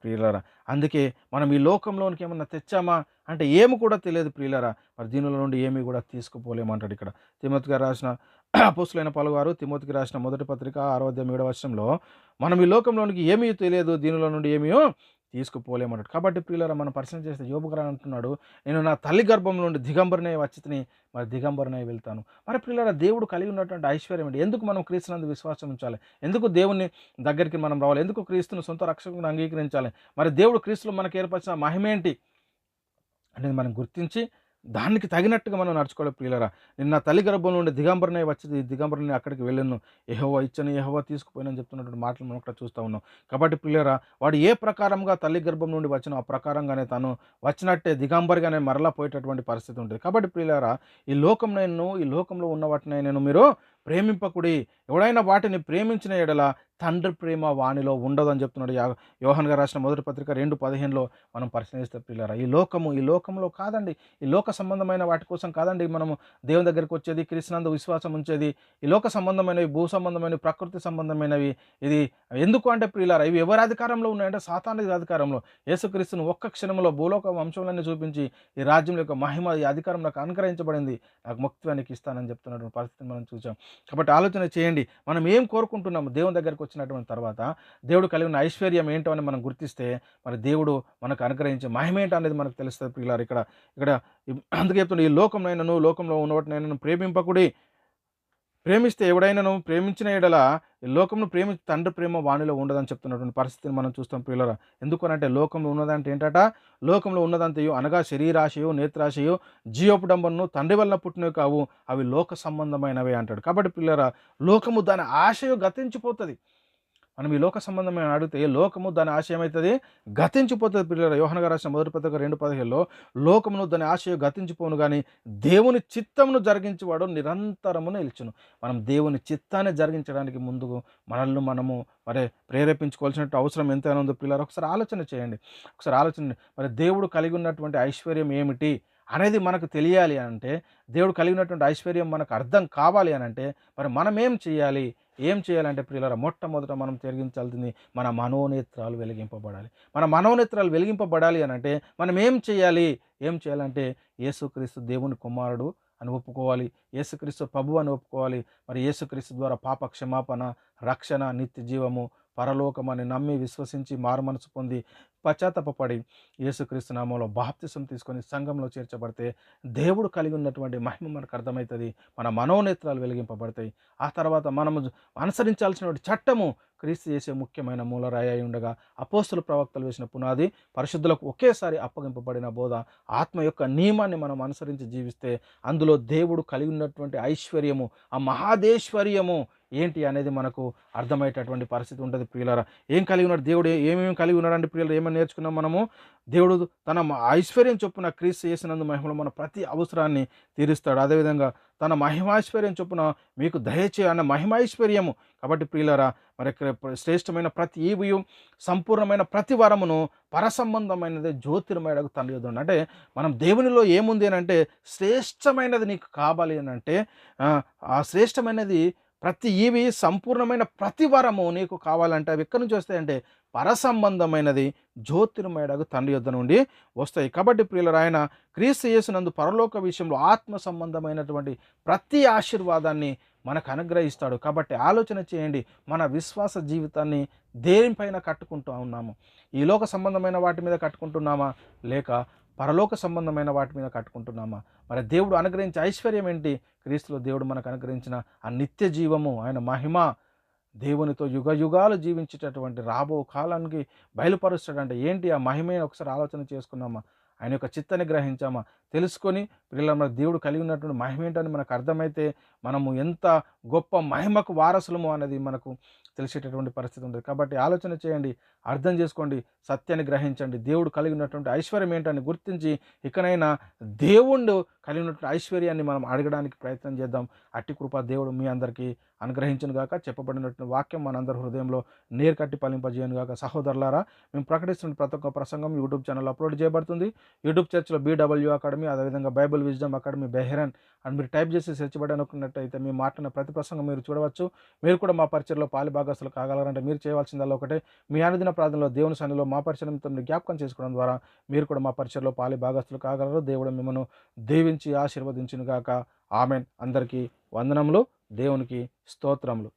ప్రియులారా. అందుకే మనం ఈ లోకంలోనికి ఏమన్నా తెచ్చామా అంటే ఏమి కూడా తెలియదు ప్రియులారా. దీనిలో నుండి ఏమీ కూడా తీసుకుపోలేమంటాడు. ఇక్కడ తిమోతికి రాసిన అపోస్తలుడైన పౌలు గారు తిమోతికి రాసిన మొదటి పత్రిక 6వ అధ్యాయం 7వ వచనంలో, మనం ఈ లోకంలోనికి ఏమీ తెలియదు, దీనిలో నుండి ఏమీ తీసుకుపోలేమన్నాడు. కాబట్టి ప్రియులారా, మనం పరిశీలన చేస్తే యోబు గ్రంథం అంటున్నాడు, నేను నా తల్లి గర్భం నుండి దిగంబరినై వచ్చితిని, మరి దిగంబరినై వెళ్తాను. మరి ప్రియులారా, దేవుడు కలిగి ఉన్నటువంటి ఐశ్వర్యం ఏంటి? ఎందుకు మనం క్రీస్తునందు విశ్వాసం ఉంచాలి? ఎందుకు దేవుని దగ్గరికి మనం రావాలి? ఎందుకు క్రీస్తును సొంత రక్షకుని అంగీకరించాలి? మరి దేవుడు క్రీస్తులో మనకు ఏర్పరిచిన మహిమేంటి అనేది మనం గుర్తించి దానికి తగినట్టుగా మనం నడుచుకోవాలి ప్రియులారా. నిన్న తల్లి గర్భం నుండి దిగంబరనై వచ్చింది, దిగంబరని అక్కడికి వెళ్ళాను, యెహోవా ఇచ్చని యెహోవా తీసుకుపోయినని చెప్తున్నటువంటి మాటలు మనం అక్కడ చూస్తూ ఉన్నాం. కాబట్టి ప్రియులారా, వాడు ఏ ప్రకారంగా తల్లి గర్భం నుండి వచ్చినో ఆ ప్రకారంగానే తను వచ్చినట్టే దిగంబరిగానే మరలా పోయేటటువంటి పరిస్థితి ఉంటుంది. కాబట్టి ప్రియులారా, ఈ లోకంలో ఉన్న వాటిని నేను మీరు ప్రేమింపకుడి, ఎవడైనా వాటిని ప్రేమించిన ఎడల తండ్రి ప్రేమ వానిలో ఉండదని చెప్తున్నాడు. యోహాను గారు రాసిన మొదటి పత్రిక 2:15లో మనం పరిశీలిస్తే ప్రియులారా, ఈ లోకంలో కాదండి, ఈ లోక సంబంధమైన వాటి కోసం కాదండి మనము దేవుని దగ్గరికి వచ్చేది, క్రీస్తునందు విశ్వాసం ఉంచేది. ఈ లోక సంబంధమైనవి, భూ సంబంధమైనవి, ప్రకృతి సంబంధమైనవి. ఇది ఎందుకు అంటే ప్రియులారా, ఇవి ఎవరి అధికారంలో ఉన్నాయంటే సాతాను అధికారంలో. యేసుక్రీస్తును ఒక్క క్షణంలో భూలోక వంశంలోనే చూపించి ఈ రాజ్యం యొక్క మహిమ, ఈ అధికారం నాకు అనుగ్రహించబడింది, నాకు ముక్తివానికి ఇస్తానని చెప్తున్నటువంటి పరిస్థితిని మనం చూసాం. కాబట్టి ఆలోచన చేయండి, మనం ఏం కోరుకుంటున్నాము దేవుని దగ్గరికి వచ్చినటువంటి తర్వాత, దేవుడు కలిగిన ఐశ్వర్యం ఏంటో అని మనం గుర్తిస్తే మరి దేవుడు మనకు అనుగ్రహించే మహిమ ఏంటో అనేది మనకు తెలుస్తుంది ప్రియులారా. ఇక్కడ ఇక్కడ అందుకే చెప్తుండే, ఈ లోకంలో ఉన్నవాటినైనా ప్రేమింపకుడి, ప్రేమిస్తే ఎవడైనాను ప్రేమించిన ఎడల ఈ లోకంను ప్రేమించి తండ్రి ప్రేమ వానిలో ఉండదని చెప్తున్నటువంటి పరిస్థితిని మనం చూస్తాం ప్రియులారా. ఎందుకనంటే లోకంలో ఉన్నదంటే ఏంటట? లోకంలో ఉన్నదంతయు అనగా శరీరాశయో, నేత్రాశయో, జీవపుడంబను తండ్రి వల్ల పుట్టినవి కావు, అవి లోక సంబంధమైనవే అంటాడు. కాబట్టి ప్రియులారా, లోకము దాని ఆశయో గతించిపోతుంది. మనం ఈ లోక సంబంధమైన అడిగితే లోకము దాని ఆశ ఏమవుతుంది? గతించిపోతుంది ప్రియులారా. యోహాను గారు రాసిన మొదటి పత్రిక 2:15లో లోకమును దాని ఆశ గతించిపోను కానీ దేవుని చిత్తమును జరిగించేవాడు నిరంతరము నిలుచును. మనం దేవుని చిత్తాన్ని జరిగించడానికి ముందుకు మనము మరి ప్రేరేపించుకోవాల్సిన అవసరం ఎంతైనా ఉందో ప్రియులారా. ఒకసారి ఆలోచన చేయండి. మరి దేవుడు కలిగి ఉన్నటువంటి ఐశ్వర్యం ఏమిటి అనేది మనకు తెలియాలి అంటే, దేవుడు కలిగినటువంటి ఐశ్వర్యం మనకు అర్థం కావాలి అని అంటే, మరి మనం ఏం చేయాలంటే ప్రియులారా, మొట్టమొదట మనం తిరిగించాల్సింది మన మనోనేత్రాలు వెలిగింపబడాలి. మన మనోనేత్రాలు వెలిగింపబడాలి అని అంటే మనం ఏం చేయాలంటే యేసుక్రీస్తు దేవుని కుమారుడు అని ఒప్పుకోవాలి, యేసుక్రీస్తు ప్రభువు అని ఒప్పుకోవాలి. మరి యేసుక్రీస్తు ద్వారా పాప క్షమాపణ, రక్షణ, నిత్య జీవము, పరలోకమని నమ్మి విశ్వసించి మారుమనసు పొంది పశ్చాత్తాపపడి యేసుక్రీస్తు నామంలో బాప్తిసం తీసుకొని సంఘంలో చేర్చబడితే దేవుడు కలిగి ఉన్నటువంటి మహిమ మనకు అర్థమవుతుంది. మన మనోనేత్రాలు వెలిగింపబడతాయి. ఆ తర్వాత మనము అనుసరించాల్సినటువంటి చట్టము క్రీస్తు చేసే ముఖ్యమైన మూలరాయి అయి ఉండగా, అపోస్తుల ప్రవక్తలు వేసిన పునాది, పరిశుద్ధులకు ఒకేసారి అప్పగింపబడిన బోధ, ఆత్మ యొక్క నియమాన్ని మనం అనుసరించి జీవిస్తే అందులో దేవుడు కలిగి ఉన్నటువంటి ఐశ్వర్యము, ఆ మహాదేశ్వర్యము ఏంటి అనేది మనకు అర్థమయ్యేటటువంటి పరిస్థితి ఉంటుంది ప్రియులారా. ఏం కలిగి ఉన్నాడు దేవుడు? ఏమేమి కలిగి ఉన్నాడంటే ప్రియులారా, ఏమని నేర్చుకున్నాం మనము? దేవుడు తన ఐశ్వర్యం చొప్పున క్రీస్తు చేసినందు మహిమలో మన ప్రతి అవసరాన్ని తీరుస్తాడు. అదేవిధంగా తన మహిమైశ్వర్యం చొప్పున మీకు దయచే అన్న మహిమైశ్వర్యము. కాబట్టి ప్రియులారా, మరి శ్రేష్టమైన ప్రతి ఈవియు, సంపూర్ణమైన ప్రతి వరమును పరసంబంధమైనది జ్యోతిర్మయుడకు తండ్రి యొద్ద ఉంది. అంటే మనం దేవునిలో ఏముంది అని అంటే, శ్రేష్టమైనది నీకు కావాలి అని అంటే, ఆ శ్రేష్టమైనది ప్రతి ఈవి, సంపూర్ణమైన ప్రతి వరము నీకు కావాలంటే అవి ఎక్కడి నుంచి వస్తాయంటే పరసంబంధమైనది జ్యోతిర్మయుడకు తండ్రి యొద్ద నుండి వస్తాయి. కాబట్టి ప్రియులారా, ఆయన క్రీస్తు యేసునందు పరలోక విషయంలో ఆత్మ సంబంధమైనటువంటి ప్రతి ఆశీర్వాదాన్ని మనకు అనుగ్రహిస్తాడు. కాబట్టి ఆలోచన చేయండి, మన విశ్వాస జీవితాన్ని దేనిపైన కట్టుకుంటూ ఉన్నాము? ఈ లోక సంబంధమైన వాటి మీద కట్టుకుంటున్నామా, లేక పరలోక సంబంధమైన వాటి మీద కట్టుకుంటున్నామా? మరి దేవుడు అనుగ్రహించే ఐశ్వర్యం ఏంటి? క్రీస్తులో దేవుడు మనకు అనుగ్రహించిన ఆ నిత్య జీవము, ఆయన మహిమ, దేవునితో యుగ యుగాలు జీవించేటటువంటి రాబో కాలానికి బయలుపరుస్తాడంటే ఏంటి ఆ మహిమని ఒకసారి ఆలోచన చేసుకున్నామా? ఆయన యొక్క చిత్తాన్ని గ్రహించామా? తెలుసుకొని పిల్లల మన దేవుడు కలిగి ఉన్నటువంటి మహిమ ఏంటని మనకు అర్థమైతే మనము ఎంత గొప్ప మహిమకు వారసులము అనేది మనకు తెలిసేటటువంటి పరిస్థితి ఉంటుంది. కాబట్టి ఆలోచన చేయండి, అర్థం చేసుకోండి, సత్యాన్ని గ్రహించండి. దేవుడు కలిగి ఉన్నటువంటి ఐశ్వర్యం ఏంటని గుర్తించి ఇకనైనా దేవుడు కలిగి ఉన్నటువంటి ఐశ్వర్యాన్ని మనం అడగడానికి ప్రయత్నం చేద్దాం. అట్టి కృప దేవుడు మీ అందరికీ అనుగ్రహించును గాక. చెప్పబడినటువంటి వాక్యం మనందరి హృదయంలో నీరు కట్టి ఫలింపజేయను గాక. సహోదరులారా, మేము ప్రకటిస్తున్న ప్రతి ఒక్క ప్రసంగం యూట్యూబ్ ఛానల్ అప్లోడ్ చేయబడుతుంది. యూట్యూబ్ చర్చ్లో BW అకాడమీ, అదేవిధంగా బైబిల్ విజ్డమ్ అకాడమీ బెహ్రెన్ అని మీరు టైప్ చేసి సెర్చ్ బటన్ నొక్కినట్టయితే మేము మాట్లాడిన ప్రతి ప్రసంగం మీరు చూడవచ్చు. మీరు కూడా మా పరిచయలో పాలి భాగస్తులు కాగలరంటే మీరు చేయవలసిందల్లా ఒకటే, మీ అనుదిన ప్రార్థనలో దేవుని సన్నిధిలో మా పరిచయంతో జ్ఞాపకం చేసుకోవడం ద్వారా మీరు కూడా మా పరిచయలో పాలి భాగస్తులు కాగలరు. దేవుడు మిమ్మల్ని దీవించి ఆశీర్వదించును గాక. ఆమెన్. అందరికీ వందనములు. దేవునికి స్తోత్రములు.